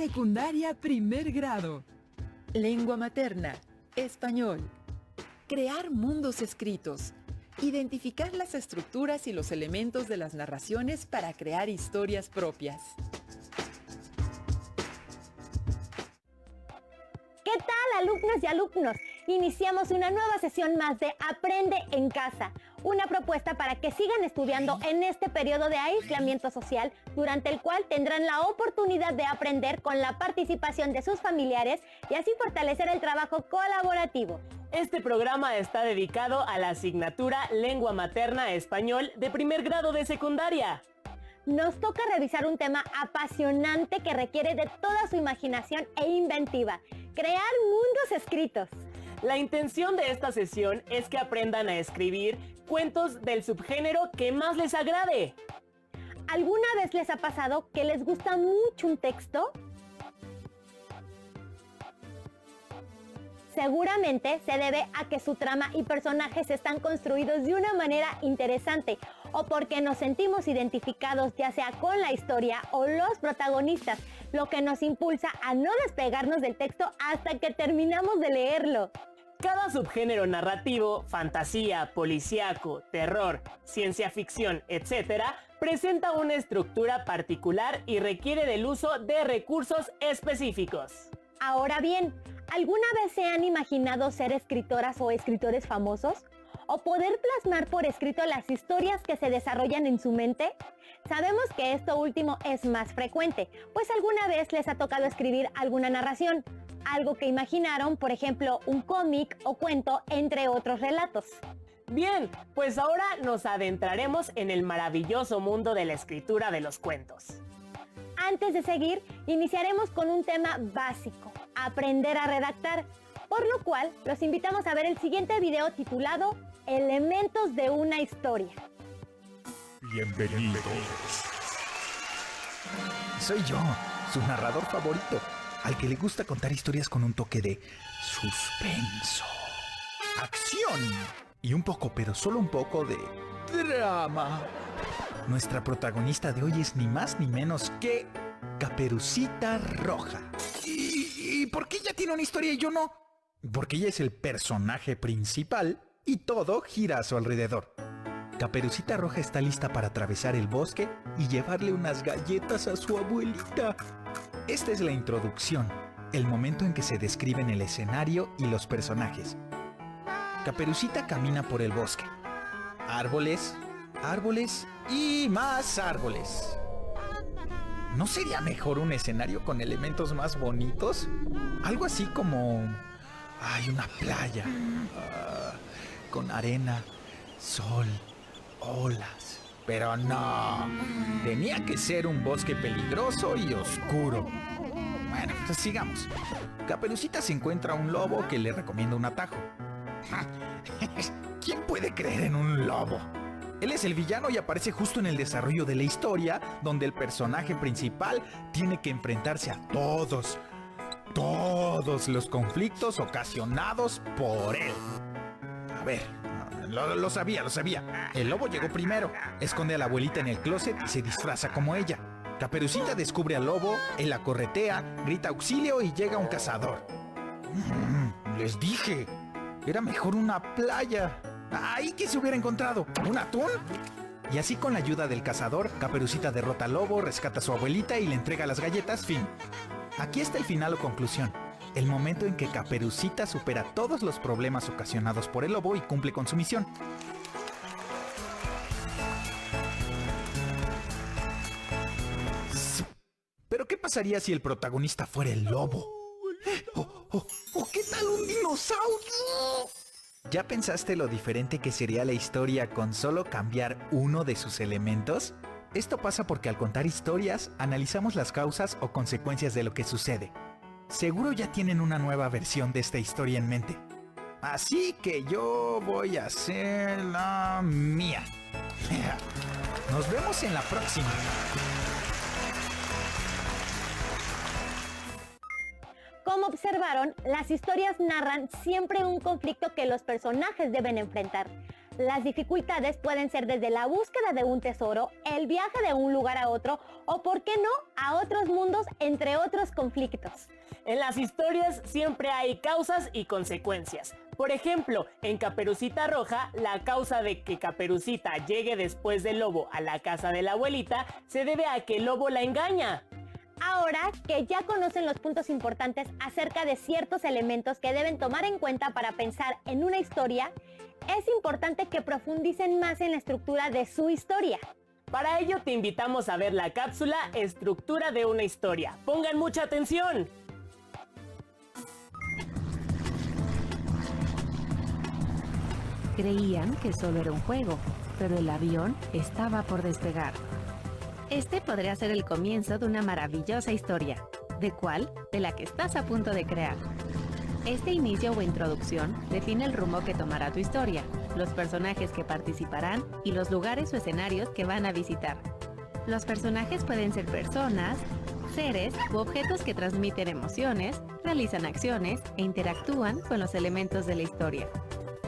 Secundaria primer grado. Lengua materna, español. Crear mundos escritos. Identificar las estructuras y los elementos de las narraciones para crear historias propias. ¿Qué tal, alumnos y alumnos? Iniciamos una nueva sesión más de Aprende en Casa, una propuesta para que sigan estudiando en este periodo de aislamiento social, durante el cual tendrán la oportunidad de aprender con la participación de sus familiares y así fortalecer el trabajo colaborativo. Este programa está dedicado a la asignatura Lengua Materna Español de primer grado de secundaria. Nos toca revisar un tema apasionante que requiere de toda su imaginación e inventiva: crear mundos escritos. La intención de esta sesión es que aprendan a escribir cuentos del subgénero que más les agrade. ¿Alguna vez les ha pasado que les gusta mucho un texto? Seguramente se debe a que su trama y personajes están construidos de una manera interesante, o porque nos sentimos identificados ya sea con la historia o los protagonistas, lo que nos impulsa a no despegarnos del texto hasta que terminamos de leerlo. Cada subgénero narrativo, fantasía, policíaco, terror, ciencia ficción, etc., presenta una estructura particular y requiere del uso de recursos específicos. Ahora bien, ¿alguna vez se han imaginado ser escritoras o escritores famosos? ¿O poder plasmar por escrito las historias que se desarrollan en su mente? Sabemos que esto último es más frecuente, pues alguna vez les ha tocado escribir alguna narración, algo que imaginaron, por ejemplo, un cómic o cuento, entre otros relatos. Bien, pues ahora nos adentraremos en el maravilloso mundo de la escritura de los cuentos. Antes de seguir, iniciaremos con un tema básico: aprender a redactar, por lo cual los invitamos a ver el siguiente video titulado Elementos de una historia. Bienvenidos. Soy yo, su narrador favorito, al que le gusta contar historias con un toque de suspenso, acción y un poco, pero solo un poco, de drama. Nuestra protagonista de hoy es ni más ni menos que Caperucita Roja. ¿Y por qué ella tiene una historia y yo no? Porque ella es el personaje principal y todo gira a su alrededor. Caperucita Roja está lista para atravesar el bosque y llevarle unas galletas a su abuelita. Esta es la introducción, el momento en que se describen el escenario y los personajes. Caperucita camina por el bosque. Árboles, árboles y más árboles. ¿No sería mejor un escenario con elementos más bonitos? Algo así como... una playa. Con arena, sol, olas. Pero no. Tenía que ser un bosque peligroso y oscuro. Bueno, pues sigamos. Caperucita se encuentra a un lobo que le recomienda un atajo. ¿Quién puede creer en un lobo? Él es el villano y aparece justo en el desarrollo de la historia, donde el personaje principal tiene que enfrentarse a todos los conflictos ocasionados por él. A ver, lo sabía. El lobo llegó primero, esconde a la abuelita en el closet y se disfraza como ella. Caperucita descubre al lobo, él la corretea, grita auxilio y llega un cazador. Les dije, era mejor una playa. ¡Ay, que se hubiera encontrado! ¿Un atún? Y así, con la ayuda del cazador, Caperucita derrota al lobo, rescata a su abuelita y le entrega las galletas. Fin. Aquí está el final o conclusión. El momento en que Caperucita supera todos los problemas ocasionados por el lobo y cumple con su misión. ¿Pero qué pasaría si el protagonista fuera el lobo? ¿O qué tal un dinosaurio? ¿Ya pensaste lo diferente que sería la historia con solo cambiar uno de sus elementos? Esto pasa porque al contar historias, analizamos las causas o consecuencias de lo que sucede. Seguro ya tienen una nueva versión de esta historia en mente. Así que yo voy a hacer la mía. Nos vemos en la próxima. Como observaron, las historias narran siempre un conflicto que los personajes deben enfrentar. Las dificultades pueden ser desde la búsqueda de un tesoro, el viaje de un lugar a otro o, ¿por qué no?, a otros mundos, entre otros conflictos. En las historias siempre hay causas y consecuencias. Por ejemplo, en Caperucita Roja, la causa de que Caperucita llegue después del lobo a la casa de la abuelita se debe a que el lobo la engaña. Ahora que ya conocen los puntos importantes acerca de ciertos elementos que deben tomar en cuenta para pensar en una historia, es importante que profundicen más en la estructura de su historia. Para ello te invitamos a ver la cápsula Estructura de una historia. ¡Pongan mucha atención! Creían que solo era un juego, pero el avión estaba por despegar. Este podría ser el comienzo de una maravillosa historia. ¿De cuál? De la que estás a punto de crear. Este inicio o introducción define el rumbo que tomará tu historia, los personajes que participarán y los lugares o escenarios que van a visitar. Los personajes pueden ser personas, seres u objetos que transmiten emociones, realizan acciones e interactúan con los elementos de la historia.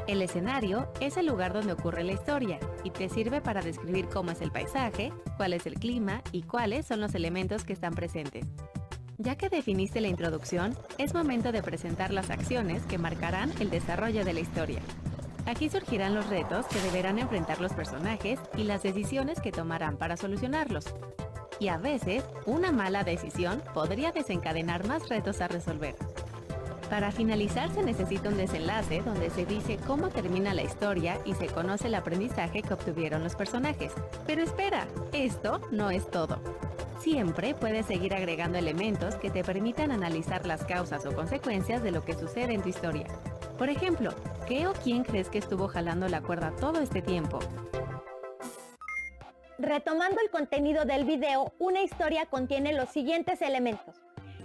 El escenario es el lugar donde ocurre la historia y te sirve para describir cómo es el paisaje, cuál es el clima y cuáles son los elementos que están presentes. Ya que definiste la introducción, es momento de presentar las acciones que marcarán el desarrollo de la historia. Aquí surgirán los retos que deberán enfrentar los personajes y las decisiones que tomarán para solucionarlos. Y a veces, una mala decisión podría desencadenar más retos a resolver. Para finalizar se necesita un desenlace donde se dice cómo termina la historia y se conoce el aprendizaje que obtuvieron los personajes. Pero espera, esto no es todo. Siempre puedes seguir agregando elementos que te permitan analizar las causas o consecuencias de lo que sucede en tu historia. Por ejemplo, ¿qué o quién crees que estuvo jalando la cuerda todo este tiempo? Retomando el contenido del video, una historia contiene los siguientes elementos.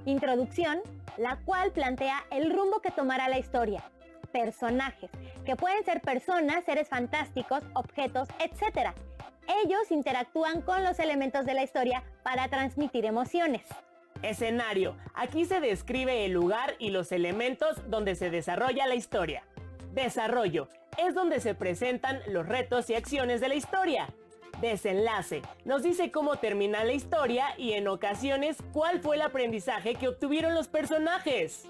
Introducción, la cual plantea el rumbo que tomará la historia. Personajes, que pueden ser personas, seres fantásticos, objetos, etc. Ellos interactúan con los elementos de la historia para transmitir emociones. Escenario. Aquí se describe el lugar y los elementos donde se desarrolla la historia. Desarrollo. Es donde se presentan los retos y acciones de la historia. Desenlace. Nos dice cómo termina la historia y en ocasiones cuál fue el aprendizaje que obtuvieron los personajes.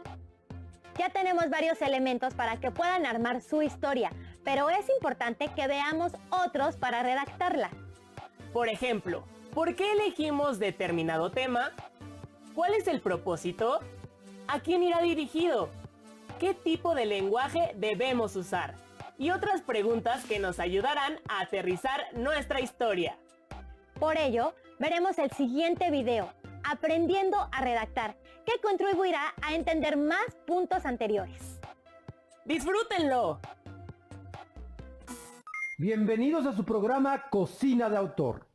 Ya tenemos varios elementos para que puedan armar su historia, pero es importante que veamos otros para redactarla. Por ejemplo, ¿por qué elegimos determinado tema? ¿Cuál es el propósito? ¿A quién irá dirigido? ¿Qué tipo de lenguaje debemos usar? Y otras preguntas que nos ayudarán a aterrizar nuestra historia. Por ello, veremos el siguiente video, Aprendiendo a redactar, que contribuirá a entender más puntos anteriores. ¡Disfrútenlo! Bienvenidos a su programa Cocina de Autor.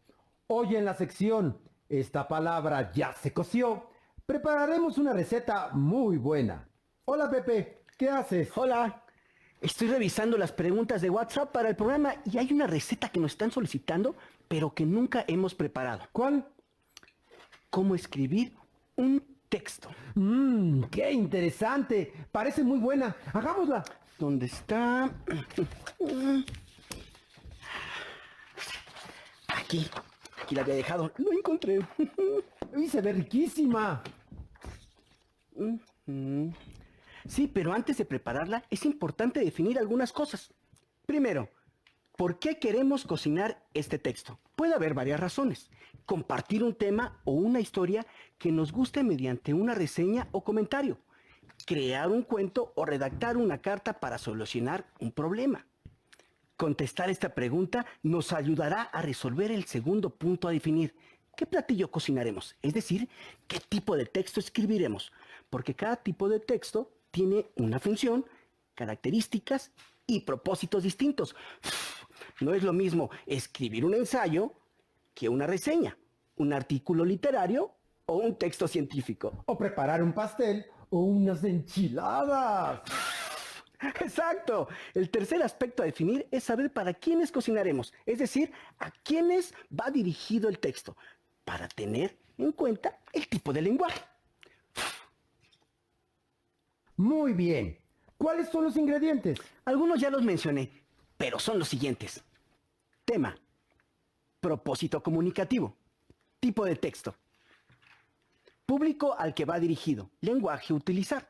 Hoy en la sección Esta palabra ya se coció, prepararemos una receta muy buena. Hola Pepe, ¿qué haces? Hola, estoy revisando las preguntas de WhatsApp para el programa y hay una receta que nos están solicitando, pero que nunca hemos preparado. ¿Cuál? ¿Cómo escribir un texto? ¡Qué interesante! Parece muy buena. Hagámosla. ¿Dónde está? Aquí la había dejado. Lo encontré. ¡Uy, se ve riquísima! Sí, pero antes de prepararla es importante definir algunas cosas. Primero, ¿por qué queremos cocinar este texto? Puede haber varias razones. Compartir un tema o una historia que nos guste mediante una reseña o comentario. Crear un cuento o redactar una carta para solucionar un problema. Contestar esta pregunta nos ayudará a resolver el segundo punto a definir. ¿Qué platillo cocinaremos? Es decir, ¿qué tipo de texto escribiremos? Porque cada tipo de texto tiene una función, características y propósitos distintos. No es lo mismo escribir un ensayo que una reseña, un artículo literario o un texto científico. O preparar un pastel o unas enchiladas. Exacto. El tercer aspecto a definir es saber para quiénes cocinaremos, es decir, a quiénes va dirigido el texto, para tener en cuenta el tipo de lenguaje. Muy bien. ¿Cuáles son los ingredientes? Algunos ya los mencioné. pero son los siguientes. Tema. Propósito comunicativo. Tipo de texto. Público al que va dirigido. Lenguaje a utilizar.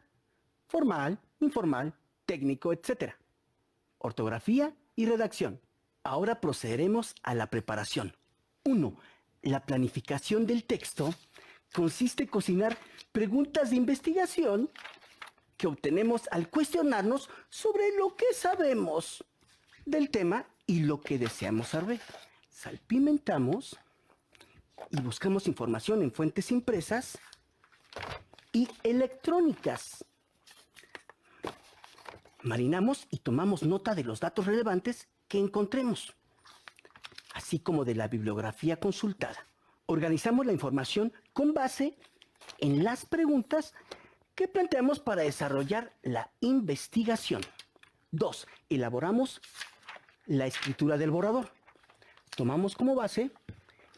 Formal, informal, técnico, etc. Ortografía y redacción. Ahora procederemos a la preparación. 1. La planificación del texto consiste en cocinar preguntas de investigación que obtenemos al cuestionarnos sobre lo que sabemos del tema y lo que deseamos saber. Salpimentamos y buscamos información en fuentes impresas y electrónicas. Marinamos y tomamos nota de los datos relevantes que encontremos, así como de la bibliografía consultada. Organizamos la información con base en las preguntas que planteamos para desarrollar la investigación. 2. Elaboramos la escritura del borrador. Tomamos como base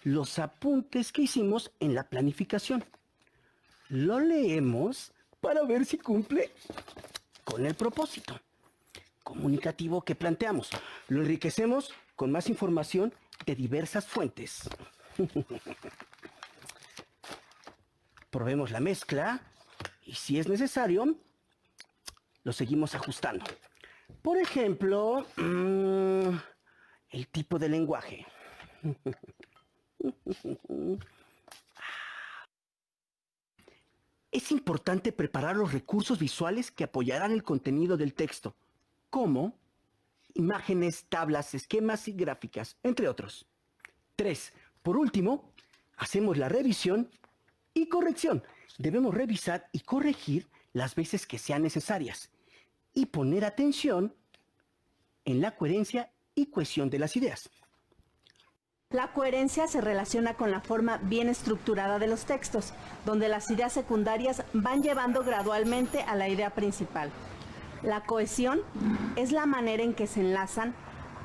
los apuntes que hicimos en la planificación. Lo leemos para ver si cumple con el propósito comunicativo que planteamos. Lo enriquecemos con más información de diversas fuentes. Probemos la mezcla y si es necesario, lo seguimos ajustando. Por ejemplo, el tipo de lenguaje. Es importante preparar los recursos visuales que apoyarán el contenido del texto, como imágenes, tablas, esquemas y gráficas, entre otros. 3. Por último, hacemos la revisión y corrección. Debemos revisar y corregir las veces que sean necesarias y poner atención en la coherencia y cohesión de las ideas. La coherencia se relaciona con la forma bien estructurada de los textos, donde las ideas secundarias van llevando gradualmente a la idea principal. La cohesión es la manera en que se enlazan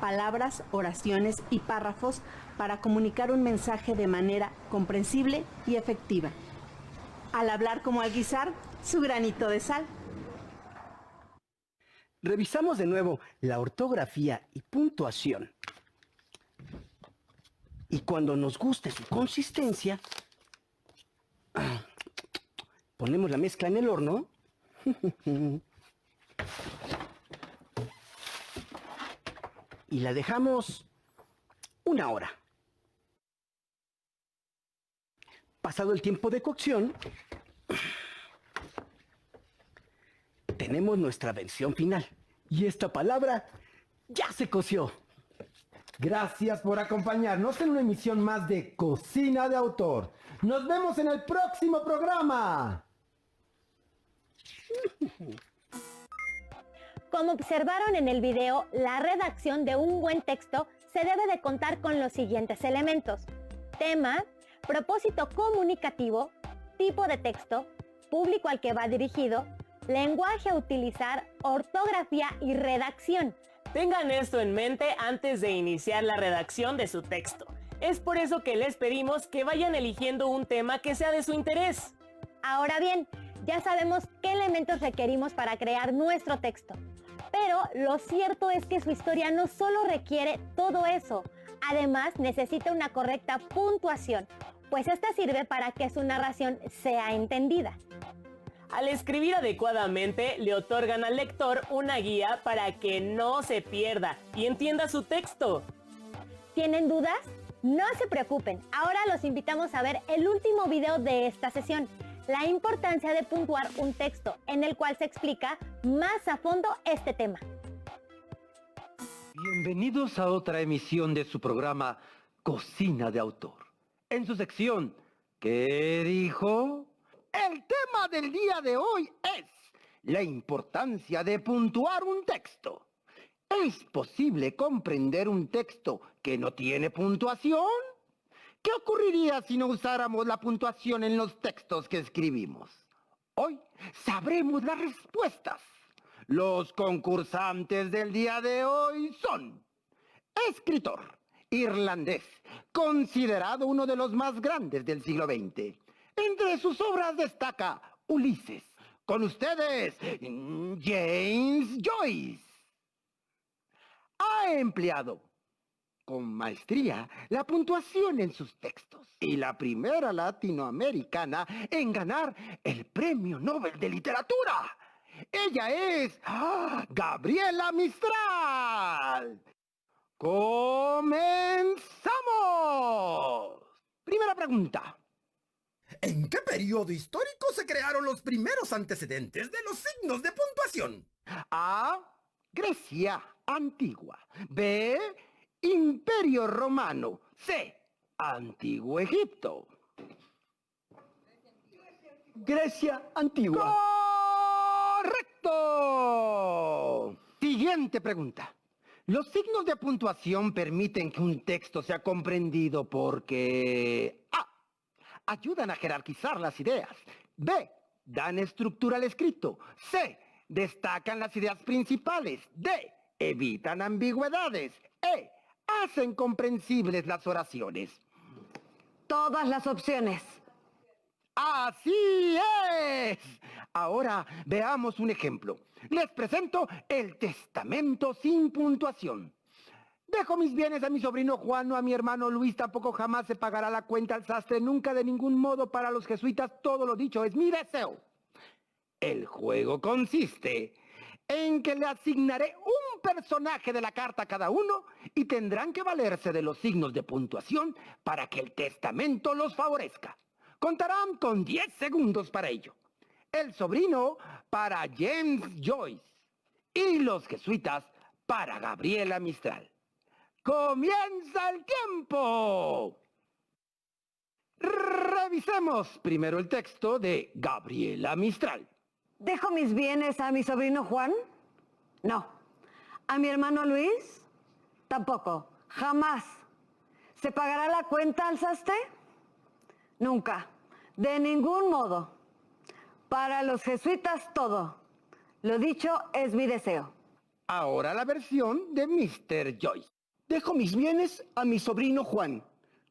palabras, oraciones y párrafos para comunicar un mensaje de manera comprensible y efectiva. Al hablar como al guisar, su granito de sal. Revisamos de nuevo la ortografía y puntuación. Y cuando nos guste su consistencia, ponemos la mezcla en el horno. Y la dejamos 1 hora. Pasado el tiempo de cocción, tenemos nuestra versión final. Y esta palabra ya se coció. Gracias por acompañarnos en una emisión más de Cocina de Autor. Nos vemos en el próximo programa. Como observaron en el video, la redacción de un buen texto se debe de contar con los siguientes elementos: tema, propósito comunicativo, tipo de texto, público al que va dirigido, lenguaje a utilizar, ortografía y redacción. Tengan esto en mente antes de iniciar la redacción de su texto. Es por eso que les pedimos que vayan eligiendo un tema que sea de su interés. Ahora bien, ya sabemos qué elementos requerimos para crear nuestro texto. Pero lo cierto es que su historia no solo requiere todo eso, además necesita una correcta puntuación, pues esta sirve para que su narración sea entendida. Al escribir adecuadamente, le otorgan al lector una guía para que no se pierda y entienda su texto. ¿Tienen dudas? No se preocupen, ahora los invitamos a ver el último video de esta sesión, la importancia de puntuar un texto, en el cual se explica más a fondo este tema. Bienvenidos a otra emisión de su programa Cocina de Autor. En su sección, ¿qué dijo? El tema del día de hoy es la importancia de puntuar un texto. ¿Es posible comprender un texto que no tiene puntuación? ¿Qué ocurriría si no usáramos la puntuación en los textos que escribimos? Hoy sabremos las respuestas. Los concursantes del día de hoy son: escritor irlandés, considerado uno de los más grandes del siglo XX. Entre sus obras destaca Ulises. Con ustedes, James Joyce. ha empleado con maestría la puntuación en sus textos y la primera latinoamericana en ganar el Premio Nobel de Literatura. Ella es Gabriela Mistral. ¡Comenzamos! Primera pregunta. ¿En qué periodo histórico se crearon los primeros antecedentes de los signos de puntuación? A. Grecia antigua. B. Imperio Romano. C. Antiguo Egipto. Grecia antigua. ¡Correcto! Siguiente pregunta. Los signos de puntuación permiten que un texto sea comprendido porque A. Ayudan a jerarquizar las ideas. B. Dan estructura al escrito. C. Destacan las ideas principales. D. Evitan ambigüedades. E. Hacen comprensibles las oraciones. Todas las opciones. ¡Así es! Ahora veamos un ejemplo. Les presento el testamento sin puntuación. Dejo mis bienes a mi sobrino Juan o a mi hermano Luis, tampoco jamás se pagará la cuenta al sastre, nunca de ningún modo para los jesuitas, todo lo dicho es mi deseo. El juego consiste en que le asignaré un personaje de la carta a cada uno y tendrán que valerse de los signos de puntuación para que el testamento los favorezca. Contarán con 10 segundos para ello. El sobrino para James Joyce y los jesuitas para Gabriela Mistral. ¡Comienza el tiempo! Revisemos primero el texto de Gabriela Mistral. ¿Dejo mis bienes a mi sobrino Juan? No. ¿A mi hermano Luis? Tampoco. Jamás. ¿Se pagará la cuenta al sastre? Nunca. De ningún modo. Para los jesuitas todo. Lo dicho es mi deseo. Ahora la versión de Mr. Joyce. Dejo mis bienes a mi sobrino Juan,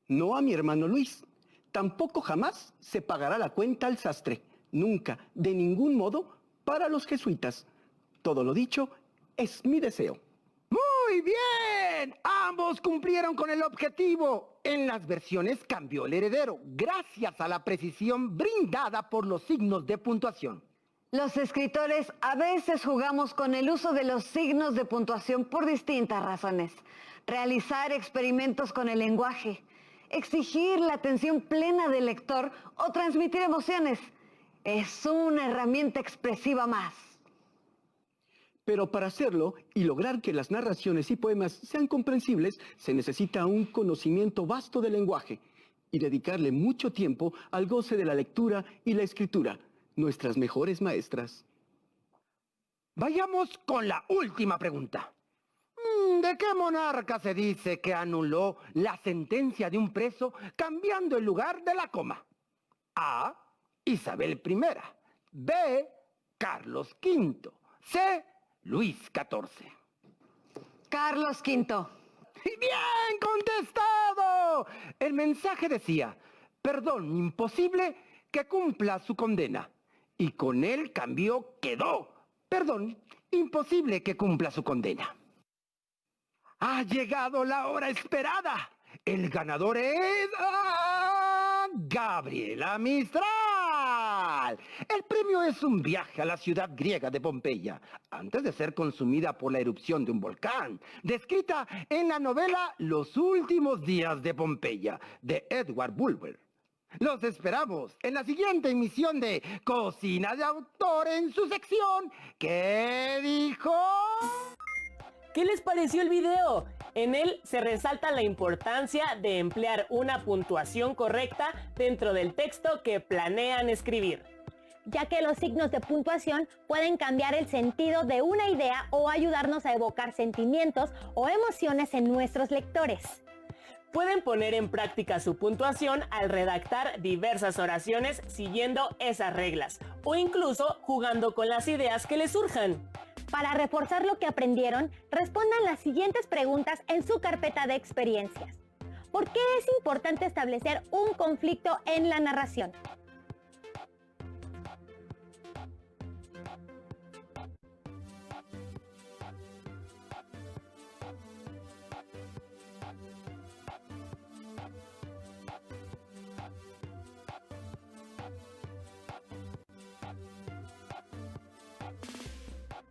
no a mi hermano Luis. Tampoco jamás se pagará la cuenta al sastre. Nunca, de ningún modo, para los jesuitas. Todo lo dicho es mi deseo. ¡Muy bien! Ambos cumplieron con el objetivo. En las versiones cambió el heredero, gracias a la precisión brindada por los signos de puntuación. Los escritores a veces jugamos con el uso de los signos de puntuación por distintas razones. Realizar experimentos con el lenguaje, exigir la atención plena del lector o transmitir emociones. Es una herramienta expresiva más. Pero para hacerlo y lograr que las narraciones y poemas sean comprensibles, se necesita un conocimiento vasto del lenguaje y dedicarle mucho tiempo al goce de la lectura y la escritura, nuestras mejores maestras. Vayamos con la última pregunta. ¿De qué monarca se dice que anuló la sentencia de un preso cambiando el lugar de la coma? A. Isabel I. B. Carlos V. C. Luis XIV. Carlos V. ¡Bien contestado! El mensaje decía, perdón imposible que cumpla su condena. Y con el cambio quedó, perdón imposible que cumpla su condena. Ha llegado la hora esperada. El ganador es Gabriela Mistral. El premio es un viaje a la ciudad griega de Pompeya, antes de ser consumida por la erupción de un volcán, descrita en la novela Los últimos días de Pompeya, de Edward Bulwer. Los esperamos en la siguiente emisión de Cocina de Autor en su sección ¿Qué dijo? ¿Qué les pareció el video? En él se resalta la importancia de emplear una puntuación correcta dentro del texto que planean escribir, ya que los signos de puntuación pueden cambiar el sentido de una idea o ayudarnos a evocar sentimientos o emociones en nuestros lectores. Pueden poner en práctica su puntuación al redactar diversas oraciones siguiendo esas reglas o incluso jugando con las ideas que les surjan. Para reforzar lo que aprendieron, respondan las siguientes preguntas en su carpeta de experiencias. ¿Por qué es importante establecer un conflicto en la narración?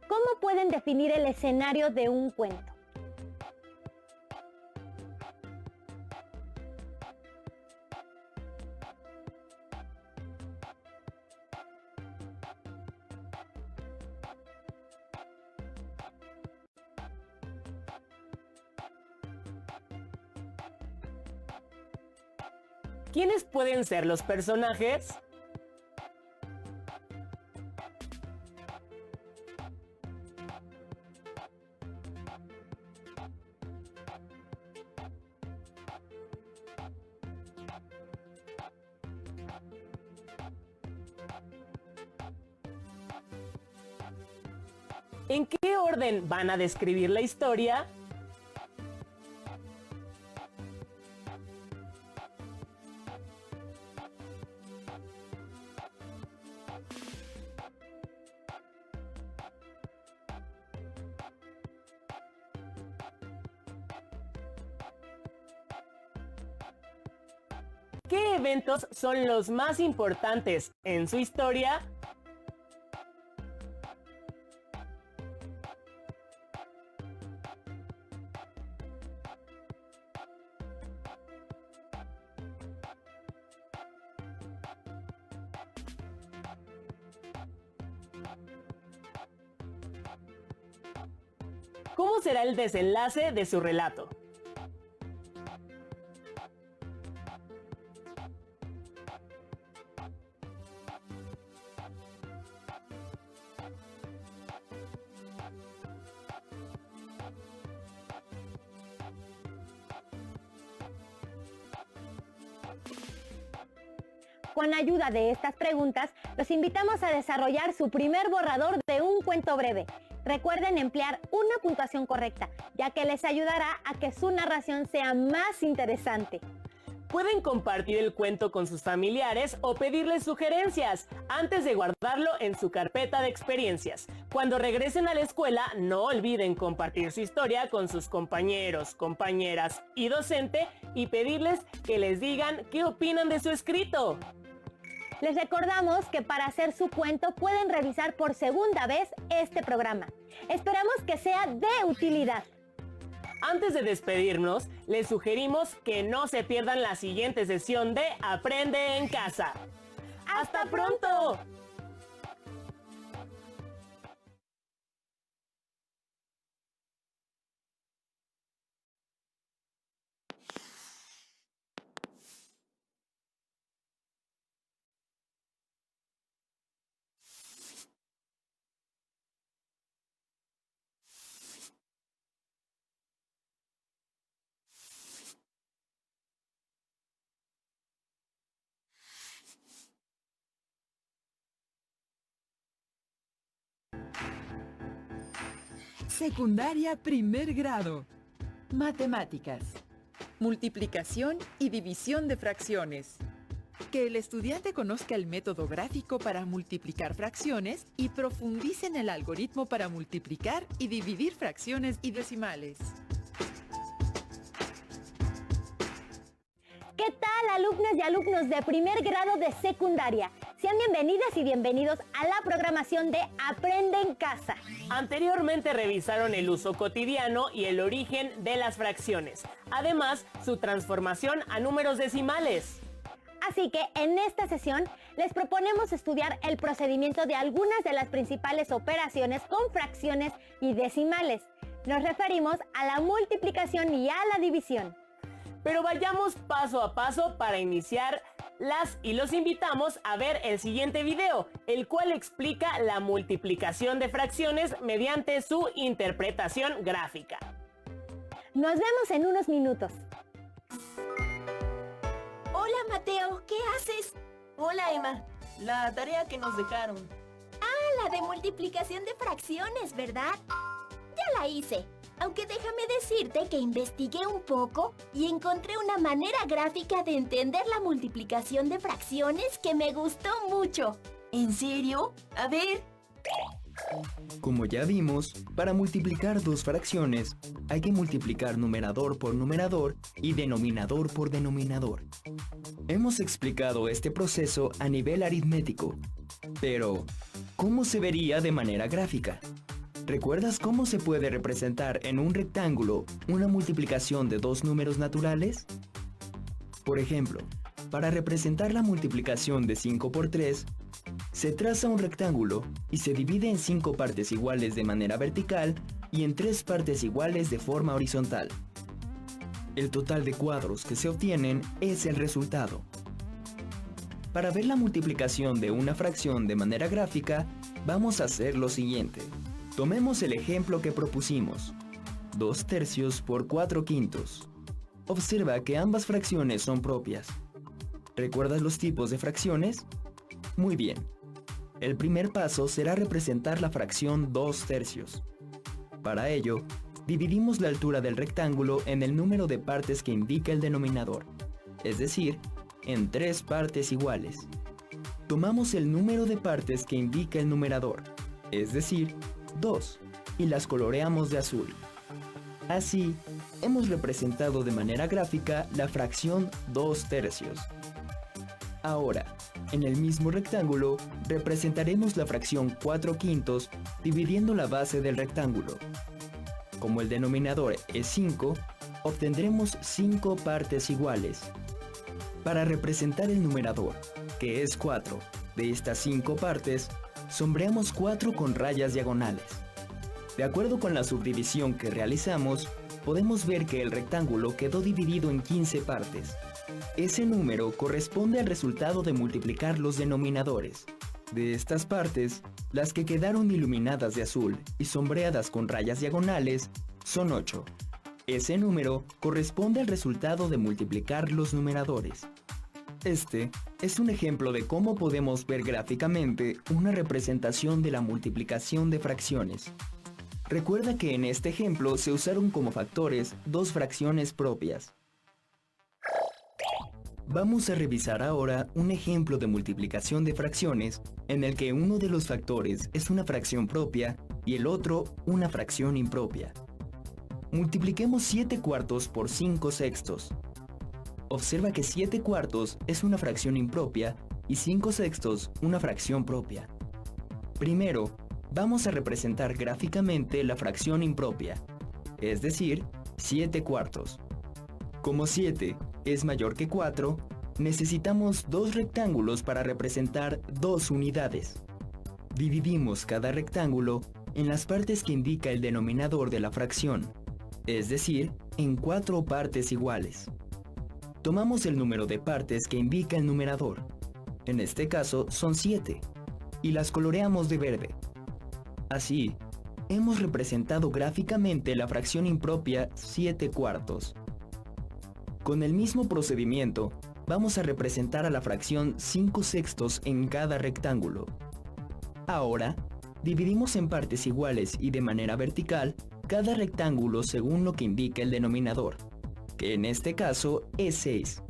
¿cómo pueden definir el escenario de un cuento? ¿Quiénes pueden ser los personajes? ¿En qué orden van a describir la historia? ¿Qué eventos son los más importantes en su historia? ¿Cómo será el desenlace de su relato? Con ayuda de estas preguntas, los invitamos a desarrollar su primer borrador de un cuento breve. Recuerden emplear una puntuación correcta, ya que les ayudará a que su narración sea más interesante. Pueden compartir el cuento con sus familiares o pedirles sugerencias antes de guardarlo en su carpeta de experiencias. Cuando regresen a la escuela, no olviden compartir su historia con sus compañeros, compañeras y docente y pedirles que les digan qué opinan de su escrito. Les recordamos que para hacer su cuento pueden revisar por segunda vez este programa. Esperamos que sea de utilidad. Antes de despedirnos, les sugerimos que no se pierdan la siguiente sesión de Aprende en Casa. ¡Hasta pronto! Secundaria primer grado. Matemáticas. Multiplicación y división de fracciones. Que el estudiante conozca el método gráfico para multiplicar fracciones y profundice en el algoritmo para multiplicar y dividir fracciones y decimales. ¿Qué tal, alumnas y alumnos de primer grado de secundaria? Sean bienvenidas y bienvenidos a la programación de Aprende en Casa. Anteriormente revisaron el uso cotidiano y el origen de las fracciones. Además, su transformación a números decimales. Así que en esta sesión les proponemos estudiar el procedimiento de algunas de las principales operaciones con fracciones y decimales. Nos referimos a la multiplicación y a la división. Pero vayamos paso a paso para iniciar y los invitamos a ver el siguiente video, el cual explica la multiplicación de fracciones mediante su interpretación gráfica. Nos vemos en unos minutos. Hola Mateo, ¿qué haces? Hola Emma, la tarea que nos dejaron. Ah, la de multiplicación de fracciones, ¿verdad? Ya la hice. Aunque déjame decirte que investigué un poco y encontré una manera gráfica de entender la multiplicación de fracciones que me gustó mucho. ¿En serio? A ver. Como ya vimos, para multiplicar dos fracciones, hay que multiplicar numerador por numerador y denominador por denominador. Hemos explicado este proceso a nivel aritmético, pero ¿cómo se vería de manera gráfica? ¿Recuerdas cómo se puede representar en un rectángulo una multiplicación de dos números naturales? Por ejemplo, para representar la multiplicación de 5 por 3, se traza un rectángulo y se divide en 5 partes iguales de manera vertical y en 3 partes iguales de forma horizontal. El total de cuadros que se obtienen es el resultado. Para ver la multiplicación de una fracción de manera gráfica, vamos a hacer lo siguiente. Tomemos el ejemplo que propusimos, 2 tercios por 4 quintos. Observa que ambas fracciones son propias. ¿Recuerdas los tipos de fracciones? Muy bien. El primer paso será representar la fracción 2 tercios. Para ello, dividimos la altura del rectángulo en el número de partes que indica el denominador, es decir, en 3 partes iguales. Tomamos el número de partes que indica el numerador, es decir, 2, y las coloreamos de azul. Así, hemos representado de manera gráfica la fracción 2 tercios. Ahora, en el mismo rectángulo, representaremos la fracción 4 quintos dividiendo la base del rectángulo. Como el denominador es 5, obtendremos 5 partes iguales. Para representar el numerador, que es 4, de estas 5 partes, sombreamos 4 con rayas diagonales. De acuerdo con la subdivisión que realizamos, podemos ver que el rectángulo quedó dividido en 15 partes. Ese número corresponde al resultado de multiplicar los denominadores. De estas partes, las que quedaron iluminadas de azul y sombreadas con rayas diagonales son 8. Ese número corresponde al resultado de multiplicar los numeradores. Este es un ejemplo de cómo podemos ver gráficamente una representación de la multiplicación de fracciones. Recuerda que en este ejemplo se usaron como factores dos fracciones propias. Vamos a revisar ahora un ejemplo de multiplicación de fracciones en el que uno de los factores es una fracción propia y el otro una fracción impropia. Multipliquemos 7 cuartos por 5 sextos. Observa que 7 cuartos es una fracción impropia y 5 sextos una fracción propia. Primero, vamos a representar gráficamente la fracción impropia, es decir, 7 cuartos. Como 7 es mayor que 4, necesitamos 2 rectángulos para representar 2 unidades. Dividimos cada rectángulo en las partes que indica el denominador de la fracción, es decir, en 4 partes iguales. Tomamos el número de partes que indica el numerador, en este caso son 7, y las coloreamos de verde. Así, hemos representado gráficamente la fracción impropia 7 cuartos. Con el mismo procedimiento, vamos a representar a la fracción 5 sextos en cada rectángulo. Ahora, dividimos en partes iguales y de manera vertical cada rectángulo según lo que indica el denominador, que en este caso es 6.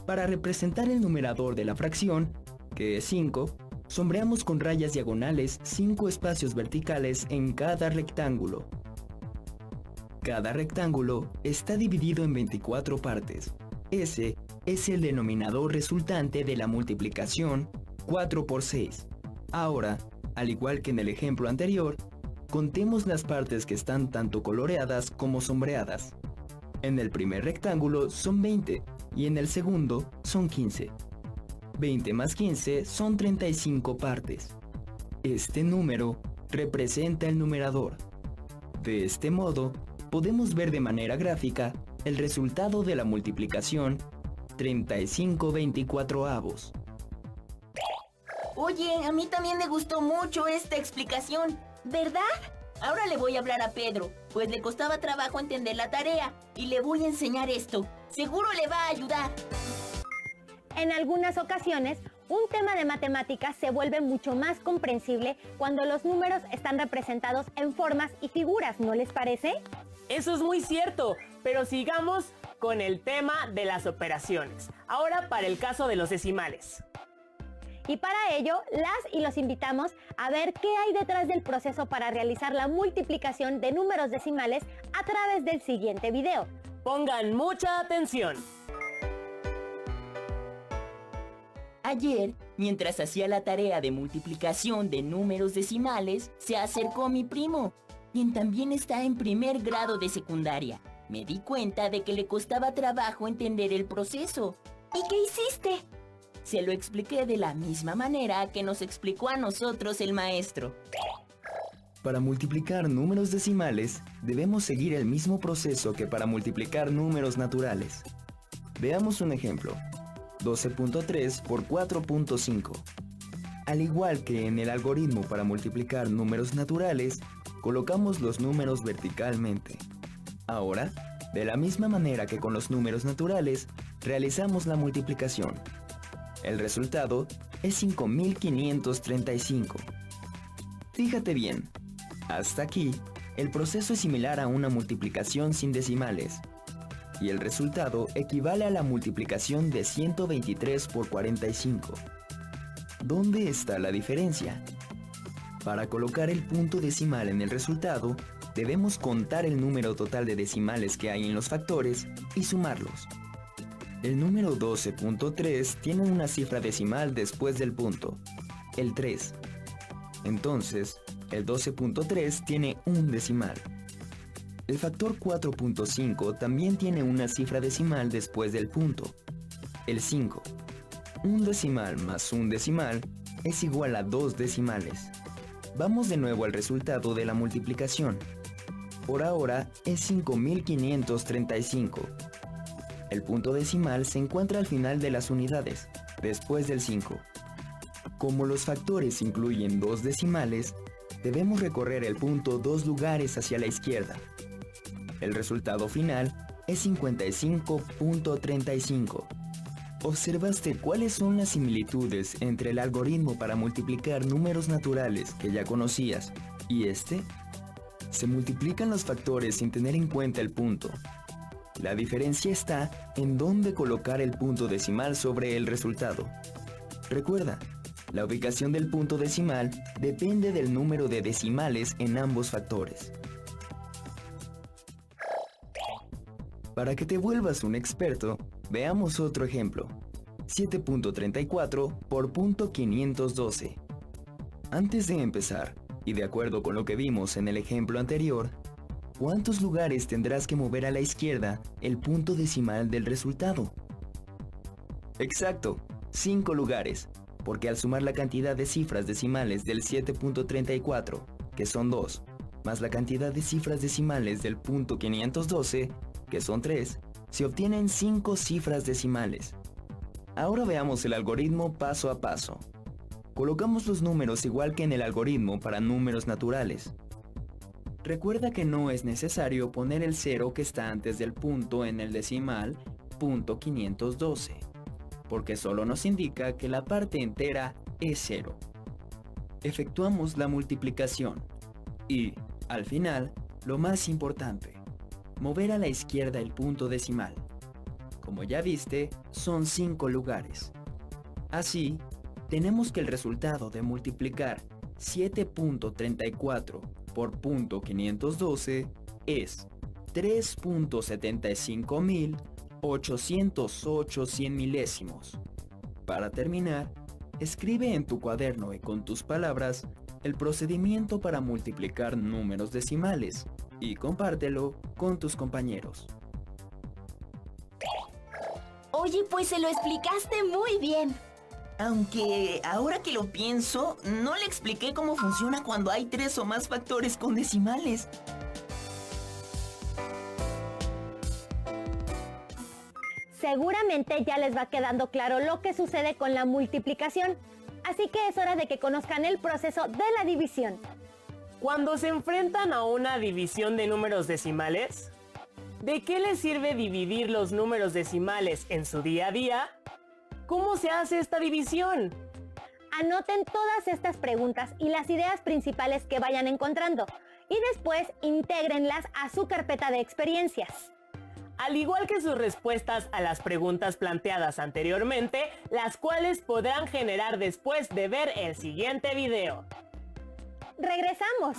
Para representar el numerador de la fracción, que es 5, sombreamos con rayas diagonales 5 espacios verticales en cada rectángulo. Cada rectángulo está dividido en 24 partes. Ese es el denominador resultante de la multiplicación 4 por 6. Ahora, al igual que en el ejemplo anterior, contemos las partes que están tanto coloreadas como sombreadas. En el primer rectángulo son 20 y en el segundo son 15. 20 más 15 son 35 partes. Este número representa el numerador. De este modo, podemos ver de manera gráfica el resultado de la multiplicación 35/24. Oye, a mí también me gustó mucho esta explicación, ¿verdad? Ahora le voy a hablar a Pedro, pues le costaba trabajo entender la tarea, y le voy a enseñar esto. Seguro le va a ayudar. En algunas ocasiones, un tema de matemáticas se vuelve mucho más comprensible cuando los números están representados en formas y figuras, ¿no les parece? Eso es muy cierto, pero sigamos con el tema de las operaciones. Ahora para el caso de los decimales. Y para ello, las y los invitamos a ver qué hay detrás del proceso para realizar la multiplicación de números decimales a través del siguiente video. Pongan mucha atención. Ayer Mientras hacía la tarea de multiplicación de números decimales, se acercó mi primo, quien también está en primer grado de secundaria. Me di cuenta de que le costaba trabajo entender el proceso. ¿Y qué hiciste? Se lo expliqué de la misma manera que nos explicó a nosotros el maestro. Para multiplicar números decimales, debemos seguir el mismo proceso que para multiplicar números naturales. Veamos un ejemplo. 12.3 por 4.5. Al igual que en el algoritmo para multiplicar números naturales, colocamos los números verticalmente. Ahora, de la misma manera que con los números naturales, realizamos la multiplicación. El resultado es 5535. Fíjate bien, hasta aquí, el proceso es similar a una multiplicación sin decimales, y el resultado equivale a la multiplicación de 123 por 45. ¿Dónde está la diferencia? Para colocar el punto decimal en el resultado, debemos contar el número total de decimales que hay en los factores y sumarlos. El número 12.3 tiene una cifra decimal después del punto, el 3. Entonces, el 12.3 tiene un decimal. El factor 4.5 también tiene una cifra decimal después del punto, el 5. Un decimal más un decimal es igual a 2 decimales. Vamos de nuevo al resultado de la multiplicación. Por ahora es 5535. El punto decimal se encuentra al final de las unidades, después del 5. Como los factores incluyen 2 decimales, debemos recorrer el punto 2 lugares hacia la izquierda. El resultado final es 55.35. ¿Observaste cuáles son las similitudes entre el algoritmo para multiplicar números naturales que ya conocías y este? Se multiplican los factores sin tener en cuenta el punto. La diferencia está en dónde colocar el punto decimal sobre el resultado. Recuerda, la ubicación del punto decimal depende del número de decimales en ambos factores. Para que te vuelvas un experto, veamos otro ejemplo. 7.34 por .512. Antes de empezar, y de acuerdo con lo que vimos en el ejemplo anterior, ¿cuántos lugares tendrás que mover a la izquierda el punto decimal del resultado? Exacto, 5 lugares, porque al sumar la cantidad de cifras decimales del 7.34, que son 2, más la cantidad de cifras decimales del punto 512, que son 3, se obtienen 5 cifras decimales. Ahora veamos el algoritmo paso a paso. Colocamos los números igual que en el algoritmo para números naturales. Recuerda que no es necesario poner el 0 que está antes del punto en el decimal punto 512, porque solo nos indica que la parte entera es 0. Efectuamos la multiplicación y, al final, lo más importante, mover a la izquierda el punto decimal. Como ya viste, son 5 lugares. Así, tenemos que el resultado de multiplicar 7.34 por .512 es 3.75.808 cien milésimos. Para terminar, escribe en tu cuaderno y con tus palabras el procedimiento para multiplicar números decimales y compártelo con tus compañeros. Oye, pues se lo explicaste muy bien. Aunque, ahora que lo pienso, no le expliqué cómo funciona cuando hay 3 o más factores con decimales. Seguramente ya les va quedando claro lo que sucede con la multiplicación, así que es hora de que conozcan el proceso de la división. Cuando se enfrentan a una división de números decimales, ¿de qué les sirve dividir los números decimales en su día a día? ¿Cómo se hace esta división? Anoten todas estas preguntas y las ideas principales que vayan encontrando y después intégrenlas a su carpeta de experiencias. Al igual que sus respuestas a las preguntas planteadas anteriormente, las cuales podrán generar después de ver el siguiente video. ¡Regresamos!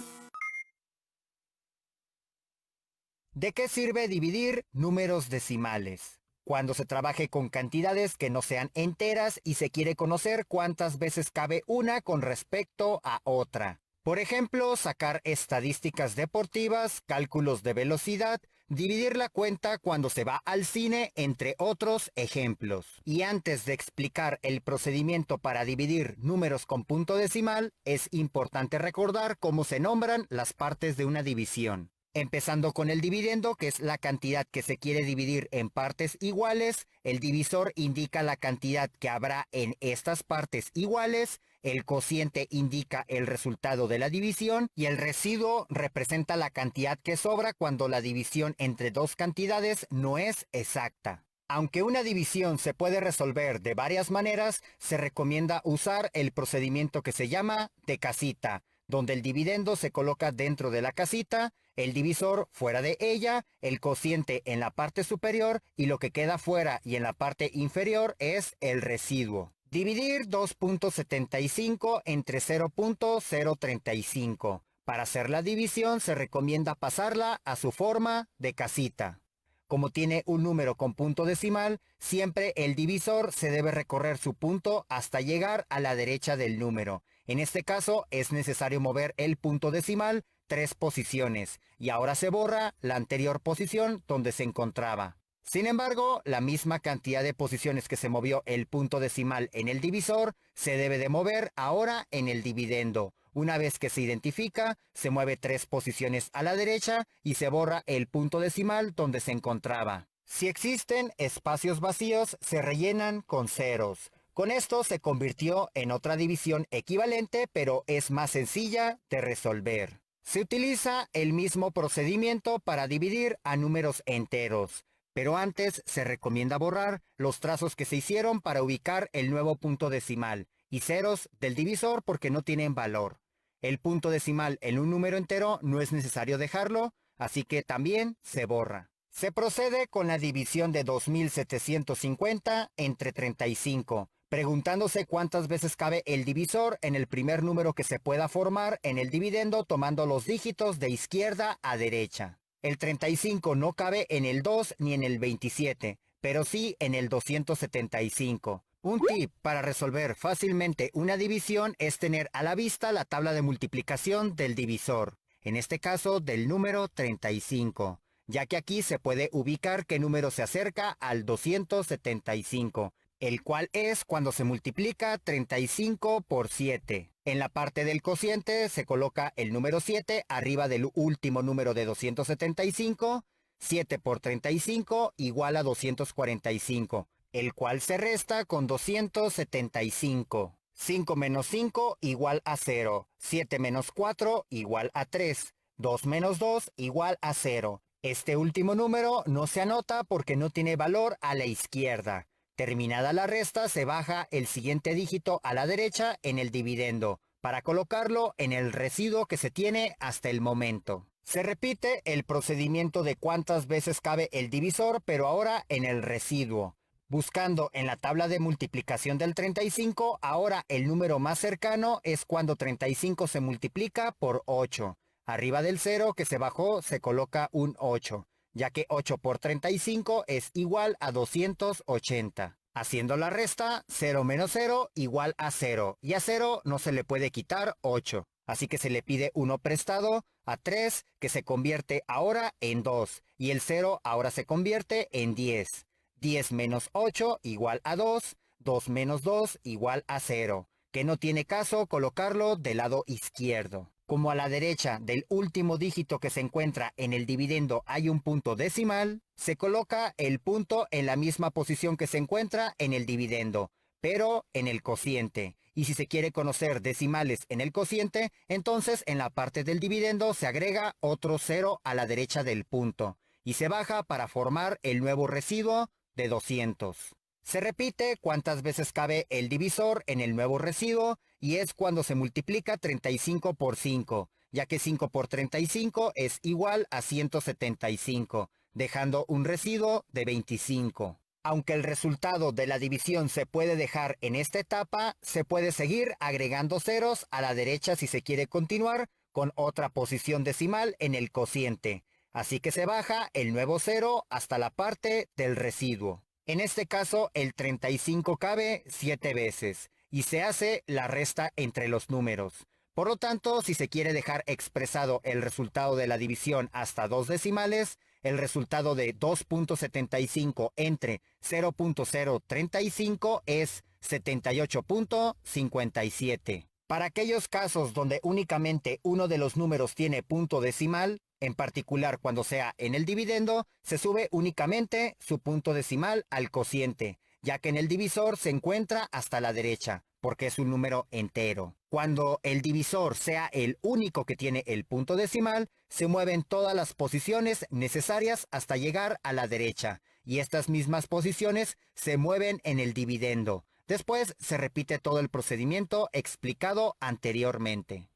¿De qué sirve dividir números decimales? Cuando se trabaje con cantidades que no sean enteras y se quiere conocer cuántas veces cabe una con respecto a otra. Por ejemplo, sacar estadísticas deportivas, cálculos de velocidad, dividir la cuenta cuando se va al cine, entre otros ejemplos. Y antes de explicar el procedimiento para dividir números con punto decimal, es importante recordar cómo se nombran las partes de una división. Empezando con el dividendo, que es la cantidad que se quiere dividir en partes iguales, el divisor indica la cantidad que habrá en estas partes iguales, el cociente indica el resultado de la división y el residuo representa la cantidad que sobra cuando la división entre dos cantidades no es exacta. Aunque una división se puede resolver de varias maneras, se recomienda usar el procedimiento que se llama de casita, donde el dividendo se coloca dentro de la casita, el divisor fuera de ella, el cociente en la parte superior y lo que queda fuera y en la parte inferior es el residuo. Dividir 2.75 entre 0.035. Para hacer la división se recomienda pasarla a su forma de casita. Como tiene un número con punto decimal, siempre el divisor se debe recorrer su punto hasta llegar a la derecha del número. En este caso es necesario mover el punto decimal 3 posiciones y ahora se borra la anterior posición donde se encontraba. Sin embargo, la misma cantidad de posiciones que se movió el punto decimal en el divisor se debe de mover ahora en el dividendo. Una vez que se identifica, se mueve 3 posiciones a la derecha y se borra el punto decimal donde se encontraba. Si existen espacios vacíos, se rellenan con ceros. Con esto se convirtió en otra división equivalente, pero es más sencilla de resolver. Se utiliza el mismo procedimiento para dividir a números enteros, pero antes se recomienda borrar los trazos que se hicieron para ubicar el nuevo punto decimal y ceros del divisor porque no tienen valor. El punto decimal en un número entero no es necesario dejarlo, así que también se borra. Se procede con la división de 2750 entre 35, preguntándose cuántas veces cabe el divisor en el primer número que se pueda formar en el dividendo tomando los dígitos de izquierda a derecha. El 35 no cabe en el 2 ni en el 27, pero sí en el 275. Un tip para resolver fácilmente una división es tener a la vista la tabla de multiplicación del divisor, en este caso del número 35, ya que aquí se puede ubicar qué número se acerca al 275, el cual es cuando se multiplica 35 por 7. En la parte del cociente se coloca el número 7 arriba del último número de 275, 7 por 35 igual a 245. El cual se resta con 275. 5 menos 5 igual a 0. 7 menos 4 igual a 3. 2 menos 2 igual a 0. Este último número no se anota porque no tiene valor a la izquierda. Terminada la resta, se baja el siguiente dígito a la derecha en el dividendo, para colocarlo en el residuo que se tiene hasta el momento. Se repite el procedimiento de cuántas veces cabe el divisor, pero ahora en el residuo. Buscando en la tabla de multiplicación del 35, ahora el número más cercano es cuando 35 se multiplica por 8. Arriba del 0 que se bajó se coloca un 8, ya que 8 por 35 es igual a 280. Haciendo la resta, 0 menos 0 igual a 0, y a 0 no se le puede quitar 8. Así que se le pide 1 prestado a 3, que se convierte ahora en 2, y el 0 ahora se convierte en 10. 10 menos 8 igual a 2, 2 menos 2 igual a 0, que no tiene caso colocarlo del lado izquierdo. Como a la derecha del último dígito que se encuentra en el dividendo hay un punto decimal, se coloca el punto en la misma posición que se encuentra en el dividendo, pero en el cociente. Y si se quiere conocer decimales en el cociente, entonces en la parte del dividendo se agrega otro 0 a la derecha del punto, y se baja para formar el nuevo residuo de 200. Se repite cuántas veces cabe el divisor en el nuevo residuo y es cuando se multiplica 35 por 5, ya que 5 por 35 es igual a 175, dejando un residuo de 25. Aunque el resultado de la división se puede dejar en esta etapa, se puede seguir agregando ceros a la derecha si se quiere continuar con otra posición decimal en el cociente. Así que se baja el nuevo 0 hasta la parte del residuo. En este caso, el 35 cabe 7 veces y se hace la resta entre los números. Por lo tanto, si se quiere dejar expresado el resultado de la división hasta 2 decimales, el resultado de 2.75 entre 0.035 es 78.57. Para aquellos casos donde únicamente uno de los números tiene punto decimal, en particular cuando sea en el dividendo, se sube únicamente su punto decimal al cociente, ya que en el divisor se encuentra hasta la derecha, porque es un número entero. Cuando el divisor sea el único que tiene el punto decimal, se mueven todas las posiciones necesarias hasta llegar a la derecha, y estas mismas posiciones se mueven en el dividendo. Después se repite todo el procedimiento explicado anteriormente.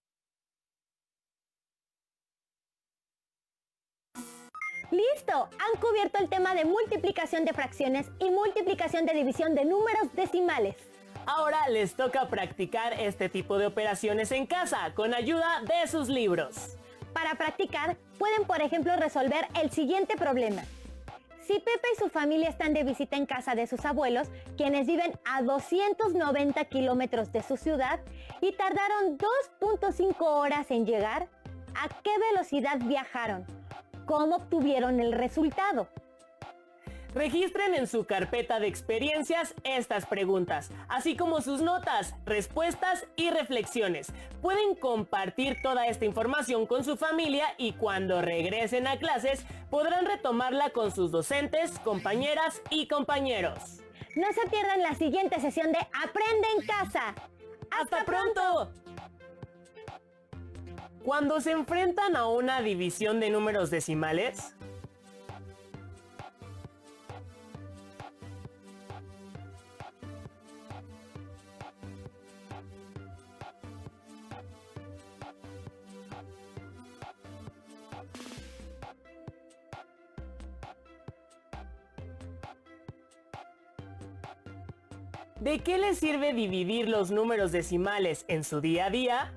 ¡Listo! Han cubierto el tema de multiplicación de fracciones y multiplicación de división de números decimales. Ahora les toca practicar este tipo de operaciones en casa, con ayuda de sus libros. Para practicar, pueden por ejemplo resolver el siguiente problema. Si Pepe y su familia están de visita en casa de sus abuelos, quienes viven a 290 kilómetros de su ciudad, y tardaron 2.5 horas en llegar, ¿a qué velocidad viajaron? ¿Cómo obtuvieron el resultado? Registren en su carpeta de experiencias estas preguntas, así como sus notas, respuestas y reflexiones. Pueden compartir toda esta información con su familia y cuando regresen a clases podrán retomarla con sus docentes, compañeras y compañeros. No se pierdan la siguiente sesión de Aprende en Casa. ¡Hasta pronto! Cuando se enfrentan a una división de números decimales, ¿de qué les sirve dividir los números decimales en su día a día?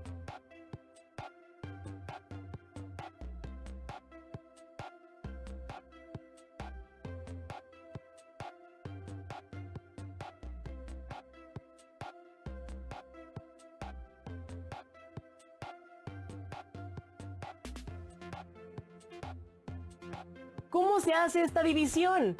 ¿Cómo se hace esta división?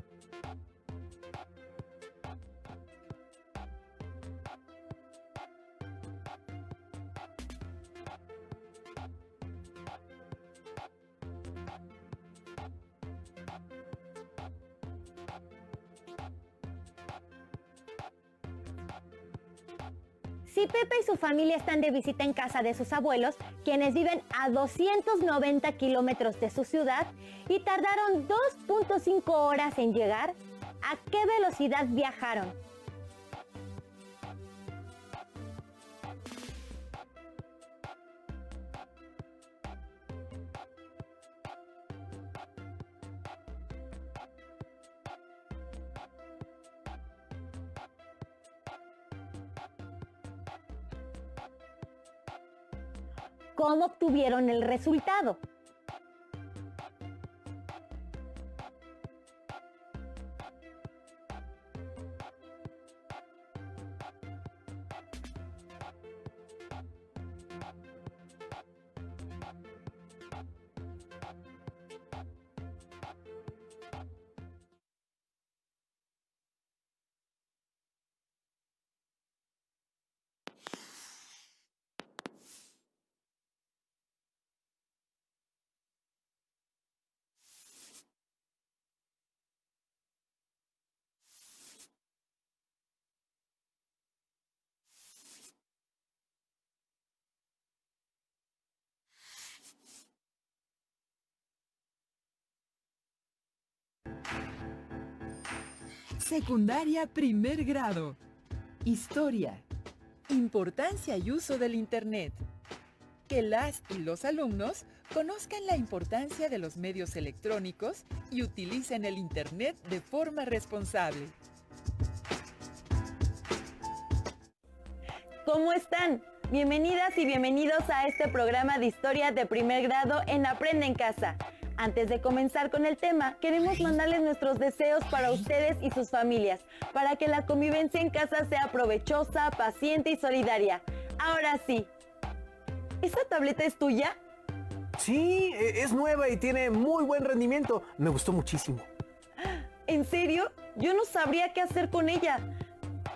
Si Pepe y su familia están de visita en casa de sus abuelos, quienes viven a 290 kilómetros de su ciudad, y tardaron 2.5 horas en llegar, ¿a qué velocidad viajaron? ¿Cómo obtuvieron el resultado? Secundaria primer grado. Historia. Importancia y uso del Internet. Que las y los alumnos conozcan la importancia de los medios electrónicos y utilicen el Internet de forma responsable. ¿Cómo están? Bienvenidas y bienvenidos a este programa de historia de primer grado en Aprende en Casa. Antes de comenzar con el tema, queremos mandarles nuestros deseos para ustedes y sus familias, para que la convivencia en casa sea provechosa, paciente y solidaria. Ahora sí, ¿esta tableta es tuya? Sí, es nueva y tiene muy buen rendimiento. Me gustó muchísimo. ¿En serio? Yo no sabría qué hacer con ella.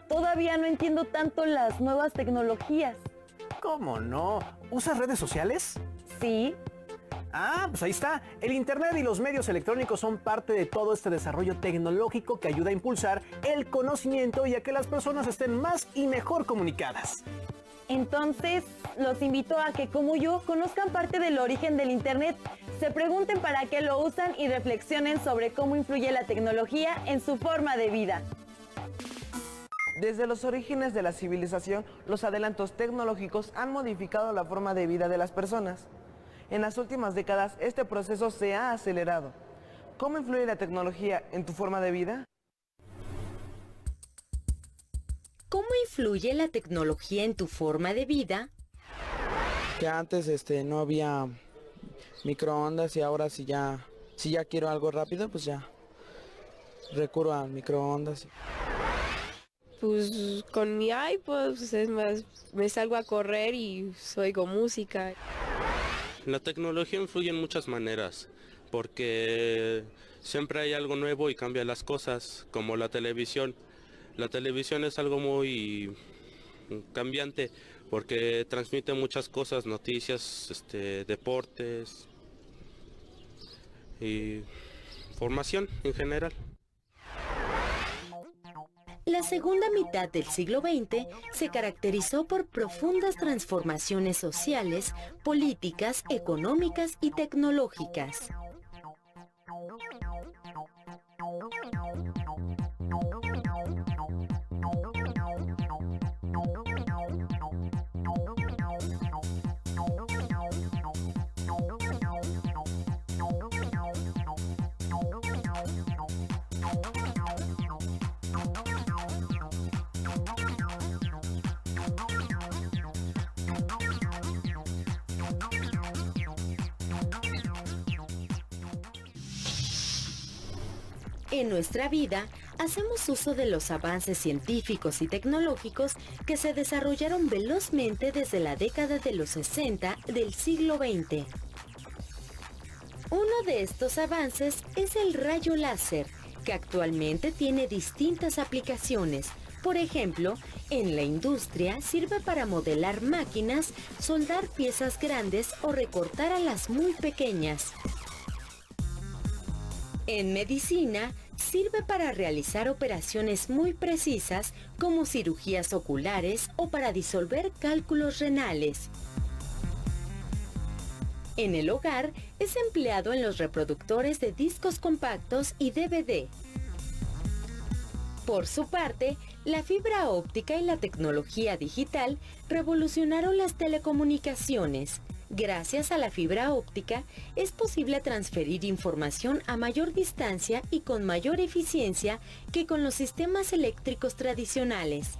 Todavía no entiendo tanto las nuevas tecnologías. ¿Cómo no? ¿Usas redes sociales? Sí. Ah, pues ahí está. El Internet y los medios electrónicos son parte de todo este desarrollo tecnológico que ayuda a impulsar el conocimiento y a que las personas estén más y mejor comunicadas. Entonces, los invito a que, como yo, conozcan parte del origen del Internet, se pregunten para qué lo usan y reflexionen sobre cómo influye la tecnología en su forma de vida. Desde los orígenes de la civilización, los adelantos tecnológicos han modificado la forma de vida de las personas. En las últimas décadas, este proceso se ha acelerado. ¿Cómo influye la tecnología en tu forma de vida? ¿Cómo influye la tecnología en tu forma de vida? Que antes no había microondas y ahora si ya quiero algo rápido, pues ya recurro a microondas. Pues con mi iPod es más, me salgo a correr y oigo música. La tecnología influye en muchas maneras, porque siempre hay algo nuevo y cambia las cosas, como la televisión. La televisión es algo muy cambiante, porque transmite muchas cosas, noticias, deportes y formación en general. La segunda mitad del siglo XX se caracterizó por profundas transformaciones sociales, políticas, económicas y tecnológicas. En nuestra vida, hacemos uso de los avances científicos y tecnológicos que se desarrollaron velozmente desde la década de los 60 del siglo XX. Uno de estos avances es el rayo láser, que actualmente tiene distintas aplicaciones. Por ejemplo, en la industria sirve para modelar máquinas, soldar piezas grandes o recortar a las muy pequeñas. En medicina, sirve para realizar operaciones muy precisas como cirugías oculares o para disolver cálculos renales. En el hogar, es empleado en los reproductores de discos compactos y DVD. Por su parte, la fibra óptica y la tecnología digital revolucionaron las telecomunicaciones. Gracias a la fibra óptica, es posible transferir información a mayor distancia y con mayor eficiencia que con los sistemas eléctricos tradicionales.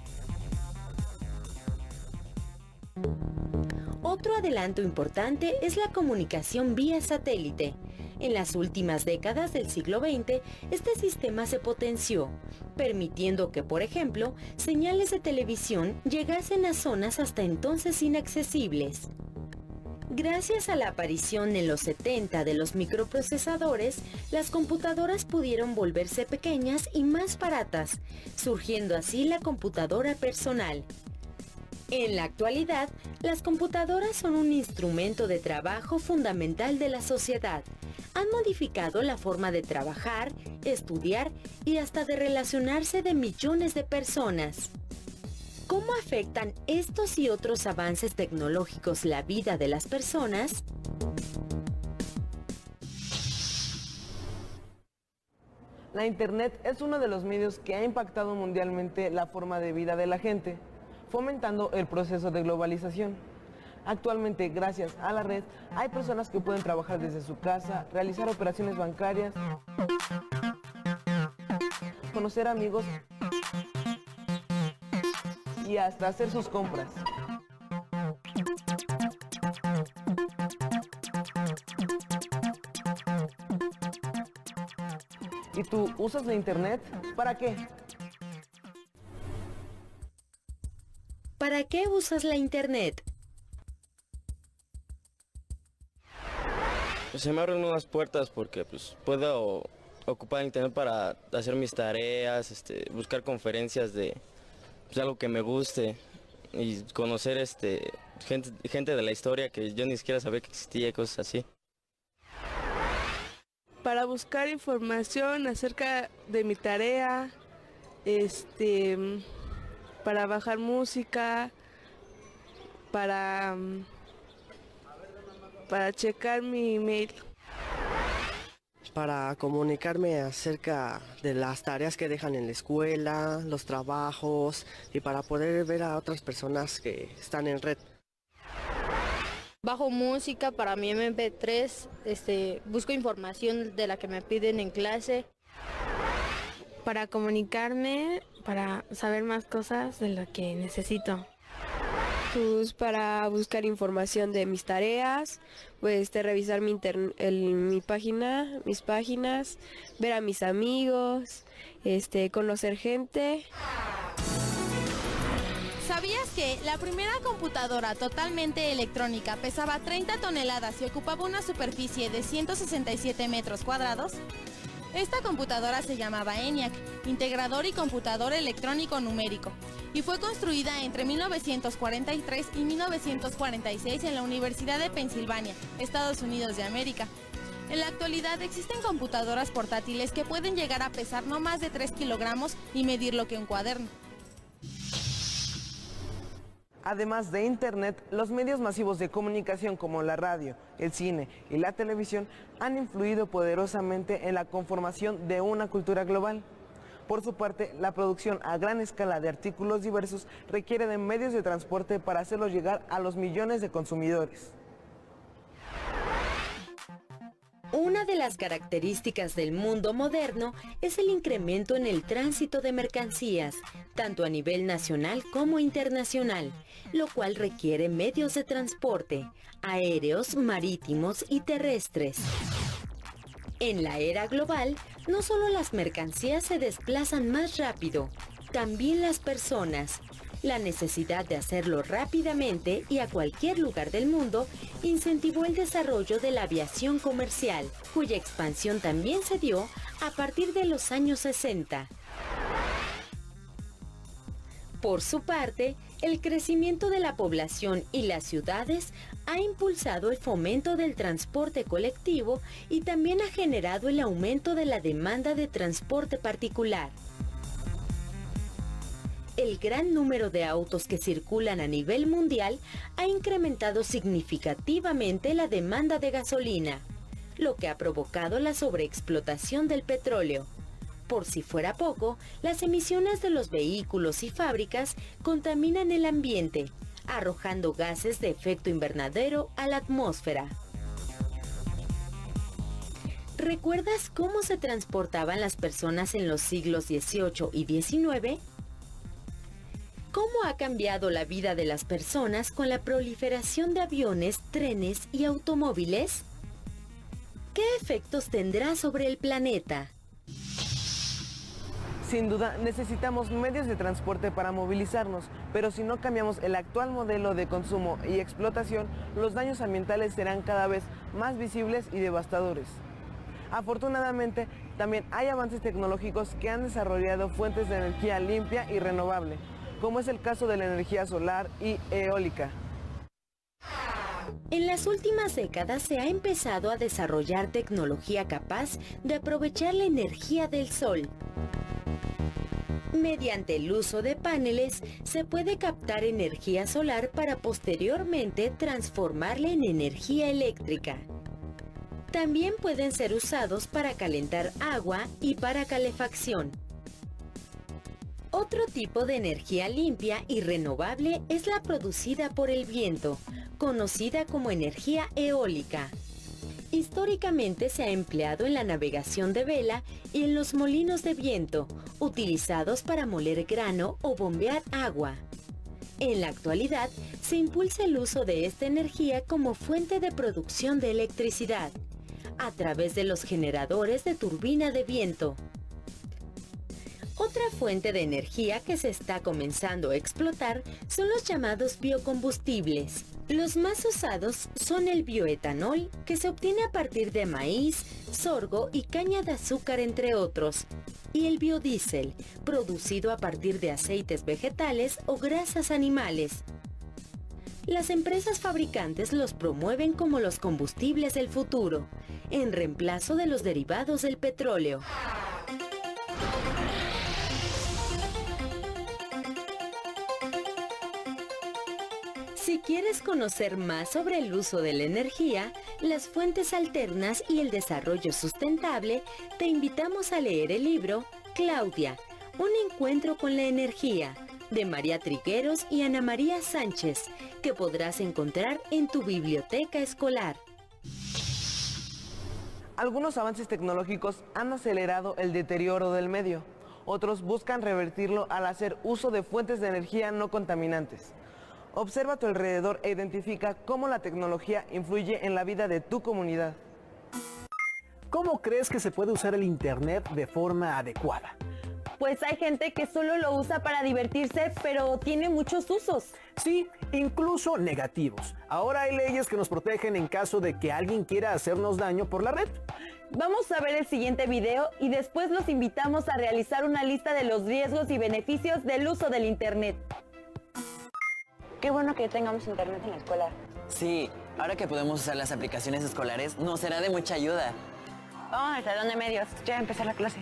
Otro adelanto importante es la comunicación vía satélite. En las últimas décadas del siglo XX, este sistema se potenció, permitiendo que, por ejemplo, señales de televisión llegasen a zonas hasta entonces inaccesibles. Gracias a la aparición en los 70 de los microprocesadores, las computadoras pudieron volverse pequeñas y más baratas, surgiendo así la computadora personal. En la actualidad, las computadoras son un instrumento de trabajo fundamental de la sociedad. Han modificado la forma de trabajar, estudiar y hasta de relacionarse de millones de personas. ¿Cómo afectan estos y otros avances tecnológicos la vida de las personas? La Internet es uno de los medios que ha impactado mundialmente la forma de vida de la gente, fomentando el proceso de globalización. Actualmente, gracias a la red, hay personas que pueden trabajar desde su casa, realizar operaciones bancarias, conocer amigos y hasta hacer sus compras. ¿Y tú usas la internet? ¿Para qué? ¿Para qué usas la internet? Pues se me abren unas puertas porque pues puedo ocupar internet para hacer mis tareas, buscar conferencias de pues, algo que me guste y conocer gente de la historia que yo ni siquiera sabía que existía y cosas así. Para buscar información acerca de mi tarea, para bajar música, para checar mi email. Para comunicarme acerca de las tareas que dejan en la escuela, los trabajos y para poder ver a otras personas que están en red. Bajo música para mi MP3, busco información de la que me piden en clase. Para comunicarme, para saber más cosas de lo que necesito. Pues para buscar información de mis tareas, pues revisar mi página, mis páginas, ver a mis amigos, conocer gente. ¿Sabías que la primera computadora totalmente electrónica pesaba 30 toneladas y ocupaba una superficie de 167 metros cuadrados? Esta computadora se llamaba ENIAC, Integrador y Computador Electrónico Numérico, y fue construida entre 1943 y 1946 en la Universidad de Pensilvania, Estados Unidos de América. En la actualidad existen computadoras portátiles que pueden llegar a pesar no más de 3 kilogramos y medir lo que un cuaderno. Además de Internet, los medios masivos de comunicación como la radio, el cine y la televisión han influido poderosamente en la conformación de una cultura global. Por su parte, la producción a gran escala de artículos diversos requiere de medios de transporte para hacerlos llegar a los millones de consumidores. Una de las características del mundo moderno es el incremento en el tránsito de mercancías, tanto a nivel nacional como internacional, lo cual requiere medios de transporte, aéreos, marítimos y terrestres. En la era global, no solo las mercancías se desplazan más rápido, también las personas. La necesidad de hacerlo rápidamente y a cualquier lugar del mundo incentivó el desarrollo de la aviación comercial, cuya expansión también se dio a partir de los años 60. Por su parte, el crecimiento de la población y las ciudades ha impulsado el fomento del transporte colectivo y también ha generado el aumento de la demanda de transporte particular. El gran número de autos que circulan a nivel mundial ha incrementado significativamente la demanda de gasolina, lo que ha provocado la sobreexplotación del petróleo. Por si fuera poco, las emisiones de los vehículos y fábricas contaminan el ambiente, arrojando gases de efecto invernadero a la atmósfera. ¿Recuerdas cómo se transportaban las personas en los siglos XVIII y XIX? ¿Cómo ha cambiado la vida de las personas con la proliferación de aviones, trenes y automóviles? ¿Qué efectos tendrá sobre el planeta? Sin duda, necesitamos medios de transporte para movilizarnos, pero si no cambiamos el actual modelo de consumo y explotación, los daños ambientales serán cada vez más visibles y devastadores. Afortunadamente, también hay avances tecnológicos que han desarrollado fuentes de energía limpia y renovable, como es el caso de la energía solar y eólica. En las últimas décadas se ha empezado a desarrollar tecnología capaz de aprovechar la energía del sol. Mediante el uso de paneles se puede captar energía solar para posteriormente transformarla en energía eléctrica. También pueden ser usados para calentar agua y para calefacción. Otro tipo de energía limpia y renovable es la producida por el viento, conocida como energía eólica. Históricamente se ha empleado en la navegación de vela y en los molinos de viento, utilizados para moler grano o bombear agua. En la actualidad, se impulsa el uso de esta energía como fuente de producción de electricidad, a través de los generadores de turbina de viento. Otra fuente de energía que se está comenzando a explotar son los llamados biocombustibles. Los más usados son el bioetanol, que se obtiene a partir de maíz, sorgo y caña de azúcar, entre otros, y el biodiesel, producido a partir de aceites vegetales o grasas animales. Las empresas fabricantes los promueven como los combustibles del futuro, en reemplazo de los derivados del petróleo. Si quieres conocer más sobre el uso de la energía, las fuentes alternas y el desarrollo sustentable, te invitamos a leer el libro Claudia, un encuentro con la energía, de María Trigueros y Ana María Sánchez, que podrás encontrar en tu biblioteca escolar. Algunos avances tecnológicos han acelerado el deterioro del medio. Otros buscan revertirlo al hacer uso de fuentes de energía no contaminantes. Observa a tu alrededor e identifica cómo la tecnología influye en la vida de tu comunidad. ¿Cómo crees que se puede usar el Internet de forma adecuada? Pues hay gente que solo lo usa para divertirse, pero tiene muchos usos. Sí, incluso negativos. Ahora hay leyes que nos protegen en caso de que alguien quiera hacernos daño por la red. Vamos a ver el siguiente video y después los invitamos a realizar una lista de los riesgos y beneficios del uso del Internet. Qué bueno que tengamos Internet en la escuela. Sí, ahora que podemos usar las aplicaciones escolares, nos será de mucha ayuda. Vamos al salón de medios, ya va a empezar la clase.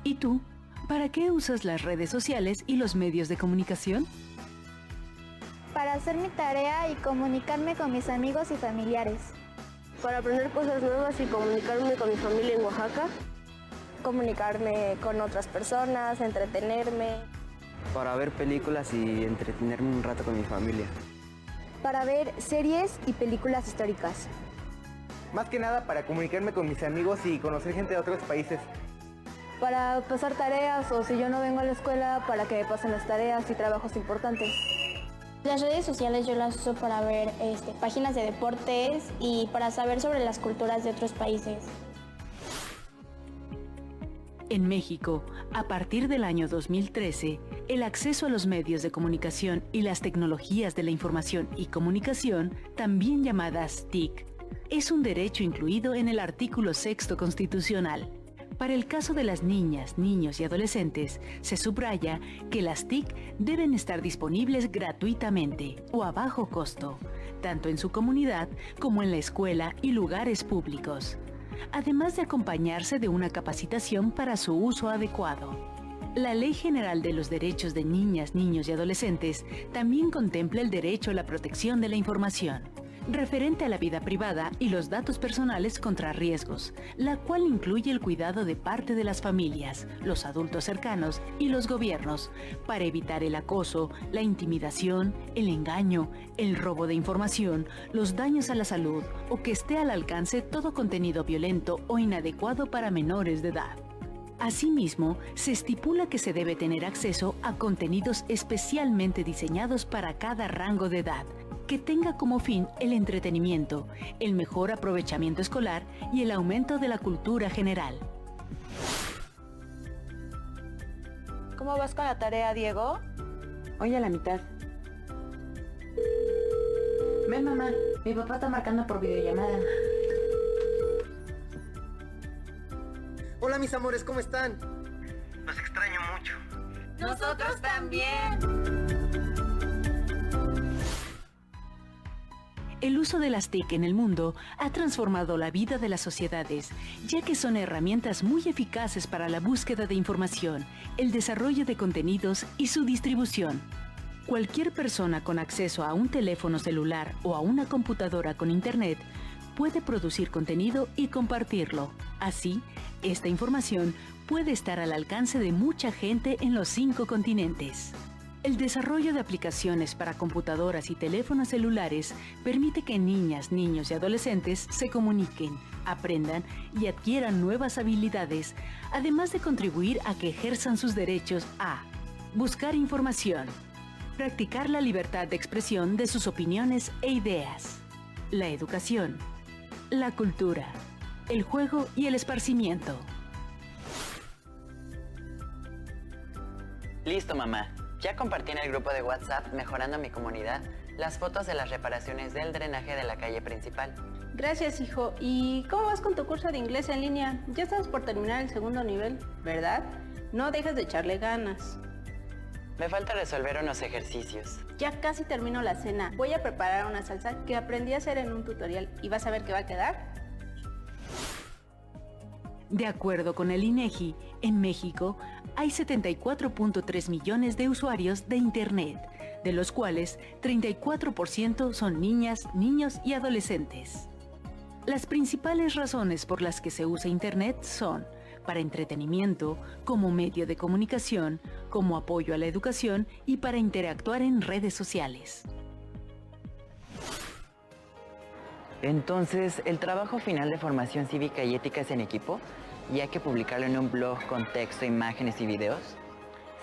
¿Y tú? ¿Para qué usas las redes sociales y los medios de comunicación? Para hacer mi tarea y comunicarme con mis amigos y familiares. Para aprender cosas nuevas y comunicarme con mi familia en Oaxaca. Comunicarme con otras personas, entretenerme. Para ver películas y entretenerme un rato con mi familia. Para ver series y películas históricas. Más que nada para comunicarme con mis amigos y conocer gente de otros países. Para pasar tareas o si yo no vengo a la escuela, para que me pasen las tareas y trabajos importantes. Las redes sociales yo las uso para ver páginas de deportes y para saber sobre las culturas de otros países. En México, a partir del año 2013, el acceso a los medios de comunicación y las tecnologías de la información y comunicación, también llamadas TIC, es un derecho incluido en el artículo 6º constitucional. Para el caso de las niñas, niños y adolescentes, se subraya que las TIC deben estar disponibles gratuitamente o a bajo costo, tanto en su comunidad como en la escuela y lugares públicos, además de acompañarse de una capacitación para su uso adecuado. La Ley General de los Derechos de Niñas, Niños y Adolescentes también contempla el derecho a la protección de la información, referente a la vida privada y los datos personales contra riesgos, la cual incluye el cuidado de parte de las familias, los adultos cercanos y los gobiernos, para evitar el acoso, la intimidación, el engaño, el robo de información, los daños a la salud o que esté al alcance todo contenido violento o inadecuado para menores de edad. Asimismo, se estipula que se debe tener acceso a contenidos especialmente diseñados para cada rango de edad, que tenga como fin el entretenimiento, el mejor aprovechamiento escolar y el aumento de la cultura general. ¿Cómo vas con la tarea, Diego? Hoy a la mitad. Ven, mamá, mi papá está marcando por videollamada. Hola, mis amores, ¿cómo están? Los extraño mucho. ¡Nosotros también! El uso de las TIC en el mundo ha transformado la vida de las sociedades, ya que son herramientas muy eficaces para la búsqueda de información, el desarrollo de contenidos y su distribución. Cualquier persona con acceso a un teléfono celular o a una computadora con Internet puede producir contenido y compartirlo. Así, esta información puede estar al alcance de mucha gente en los 5 continentes. El desarrollo de aplicaciones para computadoras y teléfonos celulares permite que niñas, niños y adolescentes se comuniquen, aprendan y adquieran nuevas habilidades, además de contribuir a que ejerzan sus derechos a buscar información, practicar la libertad de expresión de sus opiniones e ideas, la educación, la cultura, el juego y el esparcimiento. Listo, mamá. Ya compartí en el grupo de WhatsApp Mejorando mi Comunidad las fotos de las reparaciones del drenaje de la calle principal. Gracias, hijo. ¿Y cómo vas con tu curso de inglés en línea? Ya estás por terminar el segundo nivel, ¿verdad? No dejes de echarle ganas. Me falta resolver unos ejercicios. Ya casi termino la cena. Voy a preparar una salsa que aprendí a hacer en un tutorial y vas a ver qué va a quedar. De acuerdo con el INEGI, en México hay 74.3 millones de usuarios de Internet, de los cuales 34% son niñas, niños y adolescentes. Las principales razones por las que se usa Internet son para entretenimiento, como medio de comunicación, como apoyo a la educación y para interactuar en redes sociales. Entonces, ¿el trabajo final de formación cívica y ética es en equipo? ¿Y hay que publicarlo en un blog con texto, imágenes y videos?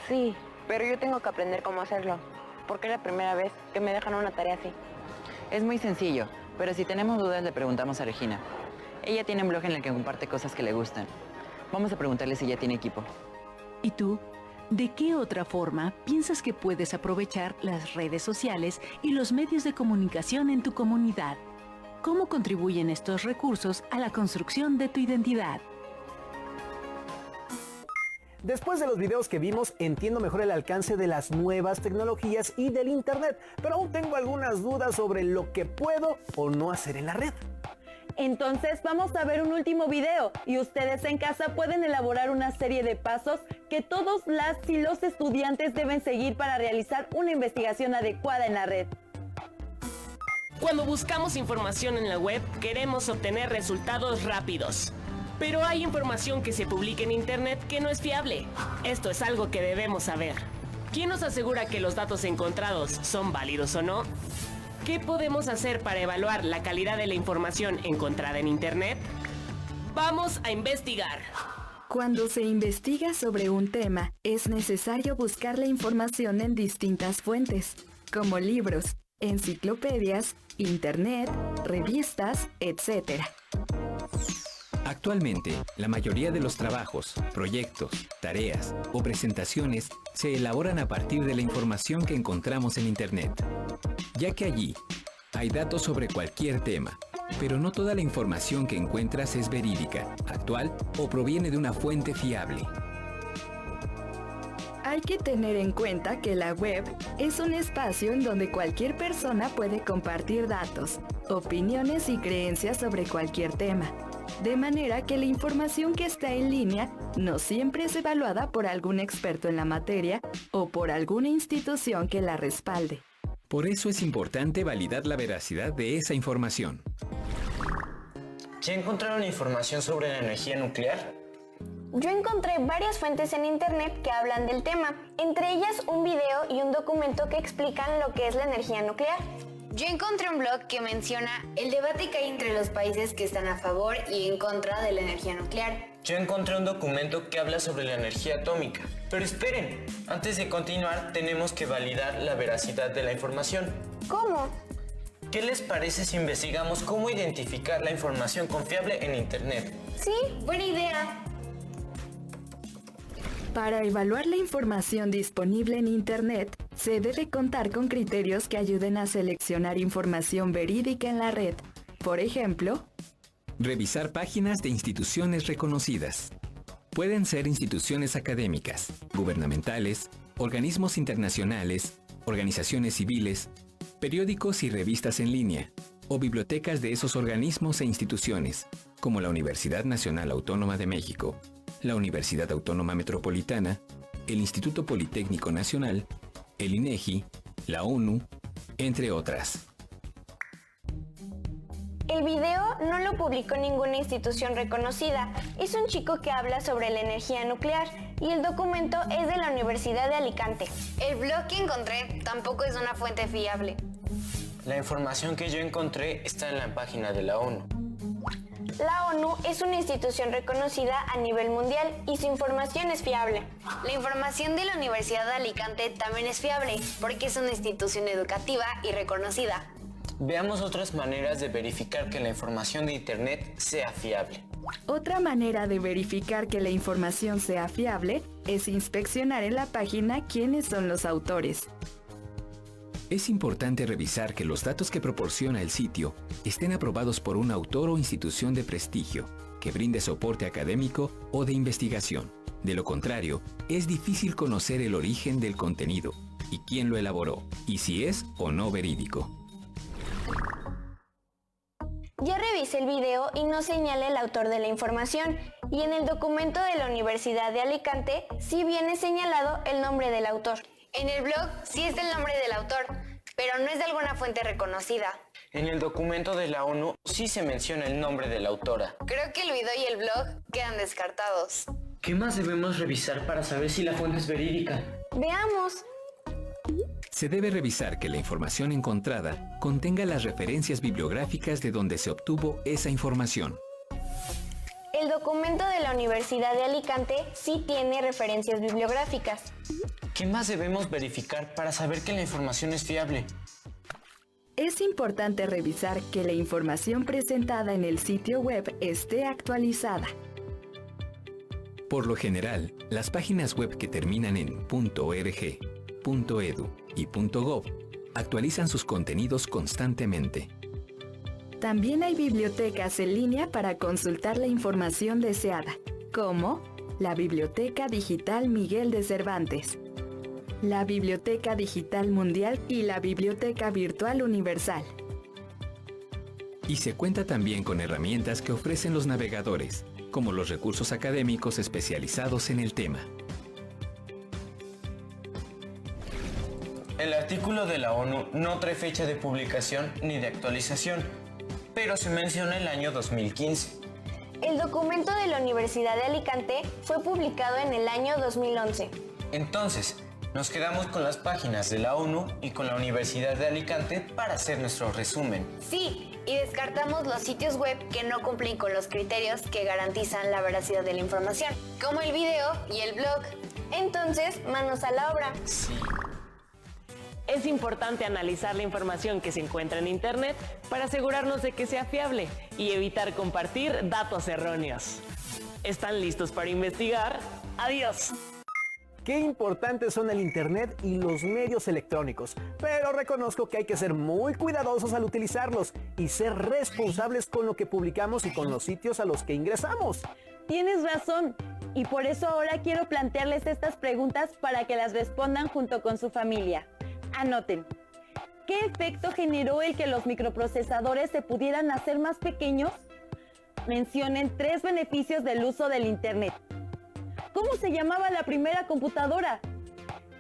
Sí, pero yo tengo que aprender cómo hacerlo, porque es la primera vez que me dejan una tarea así. Es muy sencillo, pero si tenemos dudas le preguntamos a Regina. Ella tiene un blog en el que comparte cosas que le gustan. Vamos a preguntarle si ya tiene equipo. ¿Y tú? ¿De qué otra forma piensas que puedes aprovechar las redes sociales y los medios de comunicación en tu comunidad? ¿Cómo contribuyen estos recursos a la construcción de tu identidad? Después de los videos que vimos, entiendo mejor el alcance de las nuevas tecnologías y del Internet, pero aún tengo algunas dudas sobre lo que puedo o no hacer en la red. Entonces vamos a ver un último video y ustedes en casa pueden elaborar una serie de pasos que todos las y los estudiantes deben seguir para realizar una investigación adecuada en la red. Cuando buscamos información en la web, queremos obtener resultados rápidos. Pero hay información que se publica en Internet que no es fiable. Esto es algo que debemos saber. ¿Quién nos asegura que los datos encontrados son válidos o no? ¿Qué podemos hacer para evaluar la calidad de la información encontrada en Internet? ¡Vamos a investigar! Cuando se investiga sobre un tema, es necesario buscar la información en distintas fuentes, como libros, enciclopedias, Internet, revistas, etc. Actualmente, la mayoría de los trabajos, proyectos, tareas o presentaciones se elaboran a partir de la información que encontramos en Internet, ya que allí hay datos sobre cualquier tema, pero no toda la información que encuentras es verídica, actual o proviene de una fuente fiable. Hay que tener en cuenta que la web es un espacio en donde cualquier persona puede compartir datos, opiniones y creencias sobre cualquier tema. De manera que la información que está en línea no siempre es evaluada por algún experto en la materia o por alguna institución que la respalde. Por eso es importante validar la veracidad de esa información. ¿Ya encontraron información sobre la energía nuclear? Yo encontré varias fuentes en internet que hablan del tema, entre ellas un video y un documento que explican lo que es la energía nuclear. Yo encontré un blog que menciona el debate que hay entre los países que están a favor y en contra de la energía nuclear. Yo encontré un documento que habla sobre la energía atómica. Pero esperen, antes de continuar tenemos que validar la veracidad de la información. ¿Cómo? ¿Qué les parece si investigamos cómo identificar la información confiable en Internet? Sí, buena idea. Para evaluar la información disponible en Internet, se debe contar con criterios que ayuden a seleccionar información verídica en la red. Por ejemplo, revisar páginas de instituciones reconocidas. Pueden ser instituciones académicas, gubernamentales, organismos internacionales, organizaciones civiles, periódicos y revistas en línea, o bibliotecas de esos organismos e instituciones, como la Universidad Nacional Autónoma de México, la Universidad Autónoma Metropolitana, el Instituto Politécnico Nacional, el INEGI, la ONU, entre otras. El video no lo publicó ninguna institución reconocida. Es un chico que habla sobre la energía nuclear y el documento es de la Universidad de Alicante. El blog que encontré tampoco es una fuente fiable. La información que yo encontré está en la página de la ONU. La ONU es una institución reconocida a nivel mundial y su información es fiable. La información de la Universidad de Alicante también es fiable porque es una institución educativa y reconocida. Veamos otras maneras de verificar que la información de Internet sea fiable. Otra manera de verificar que la información sea fiable es inspeccionar en la página quiénes son los autores. Es importante revisar que los datos que proporciona el sitio estén aprobados por un autor o institución de prestigio que brinde soporte académico o de investigación. De lo contrario, es difícil conocer el origen del contenido y quién lo elaboró, y si es o no verídico. Ya revisé el video y no señala el autor de la información, y en el documento de la Universidad de Alicante sí viene señalado el nombre del autor. En el blog sí está el nombre del autor, pero no es de alguna fuente reconocida. En el documento de la ONU sí se menciona el nombre de la autora. Creo que el video y el blog quedan descartados. ¿Qué más debemos revisar para saber si la fuente es verídica? Veamos. Se debe revisar que la información encontrada contenga las referencias bibliográficas de donde se obtuvo esa información. El documento de la Universidad de Alicante sí tiene referencias bibliográficas. ¿Qué más debemos verificar para saber que la información es fiable? Es importante revisar que la información presentada en el sitio web esté actualizada. Por lo general, las páginas web que terminan en .org, .edu y .gov actualizan sus contenidos constantemente. También hay bibliotecas en línea para consultar la información deseada, como la Biblioteca Digital Miguel de Cervantes, la Biblioteca Digital Mundial y la Biblioteca Virtual Universal. Y se cuenta también con herramientas que ofrecen los navegadores, como los recursos académicos especializados en el tema. El artículo de la ONU no trae fecha de publicación ni de actualización, pero se menciona el año 2015. El documento de la Universidad de Alicante fue publicado en el año 2011. Entonces, nos quedamos con las páginas de la ONU y con la Universidad de Alicante para hacer nuestro resumen. Sí, y descartamos los sitios web que no cumplen con los criterios que garantizan la veracidad de la información, como el video y el blog. Entonces, manos a la obra. Sí. Es importante analizar la información que se encuentra en Internet para asegurarnos de que sea fiable y evitar compartir datos erróneos. ¿Están listos para investigar? ¡Adiós! Qué importantes son el Internet y los medios electrónicos, pero reconozco que hay que ser muy cuidadosos al utilizarlos y ser responsables con lo que publicamos y con los sitios a los que ingresamos. Tienes razón, y por eso ahora quiero plantearles estas preguntas para que las respondan junto con su familia. Anoten. ¿Qué efecto generó el que los microprocesadores se pudieran hacer más pequeños? Mencionen 3 beneficios del uso del Internet. ¿Cómo se llamaba la primera computadora?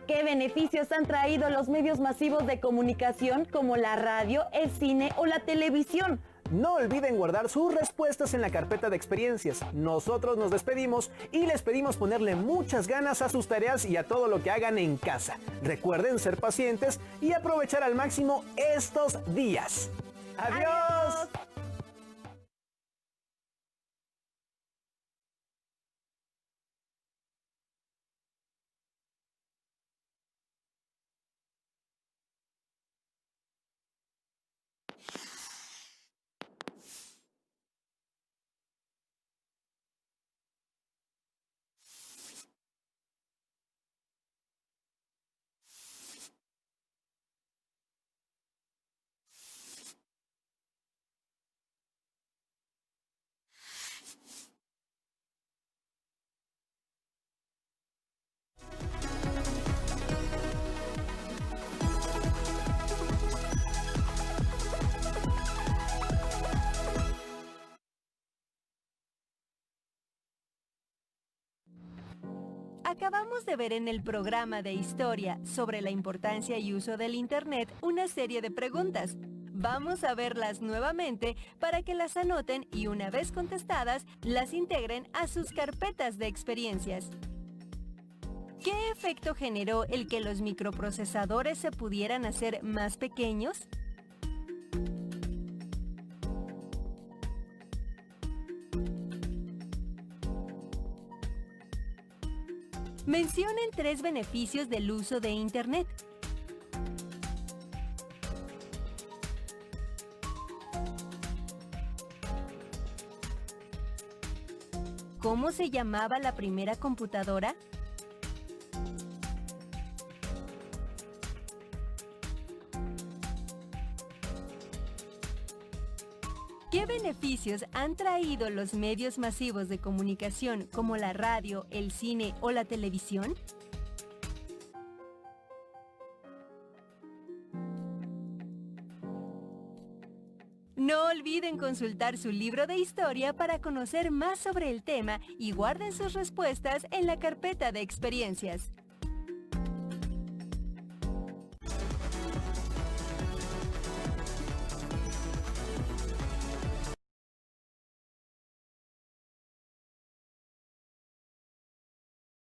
¿Qué beneficios han traído los medios masivos de comunicación como la radio, el cine o la televisión? No olviden guardar sus respuestas en la carpeta de experiencias. Nosotros nos despedimos y les pedimos ponerle muchas ganas a sus tareas y a todo lo que hagan en casa. Recuerden ser pacientes y aprovechar al máximo estos días. ¡Adiós! Acabamos de ver en el programa de historia sobre la importancia y uso del Internet una serie de preguntas. Vamos a verlas nuevamente para que las anoten y una vez contestadas, las integren a sus carpetas de experiencias. ¿Qué efecto generó el que los microprocesadores se pudieran hacer más pequeños? Mencionen 3 beneficios del uso de Internet. ¿Cómo se llamaba la primera computadora? ¿Qué beneficios han traído los medios masivos de comunicación como la radio, el cine o la televisión? No olviden consultar su libro de historia para conocer más sobre el tema y guarden sus respuestas en la carpeta de experiencias.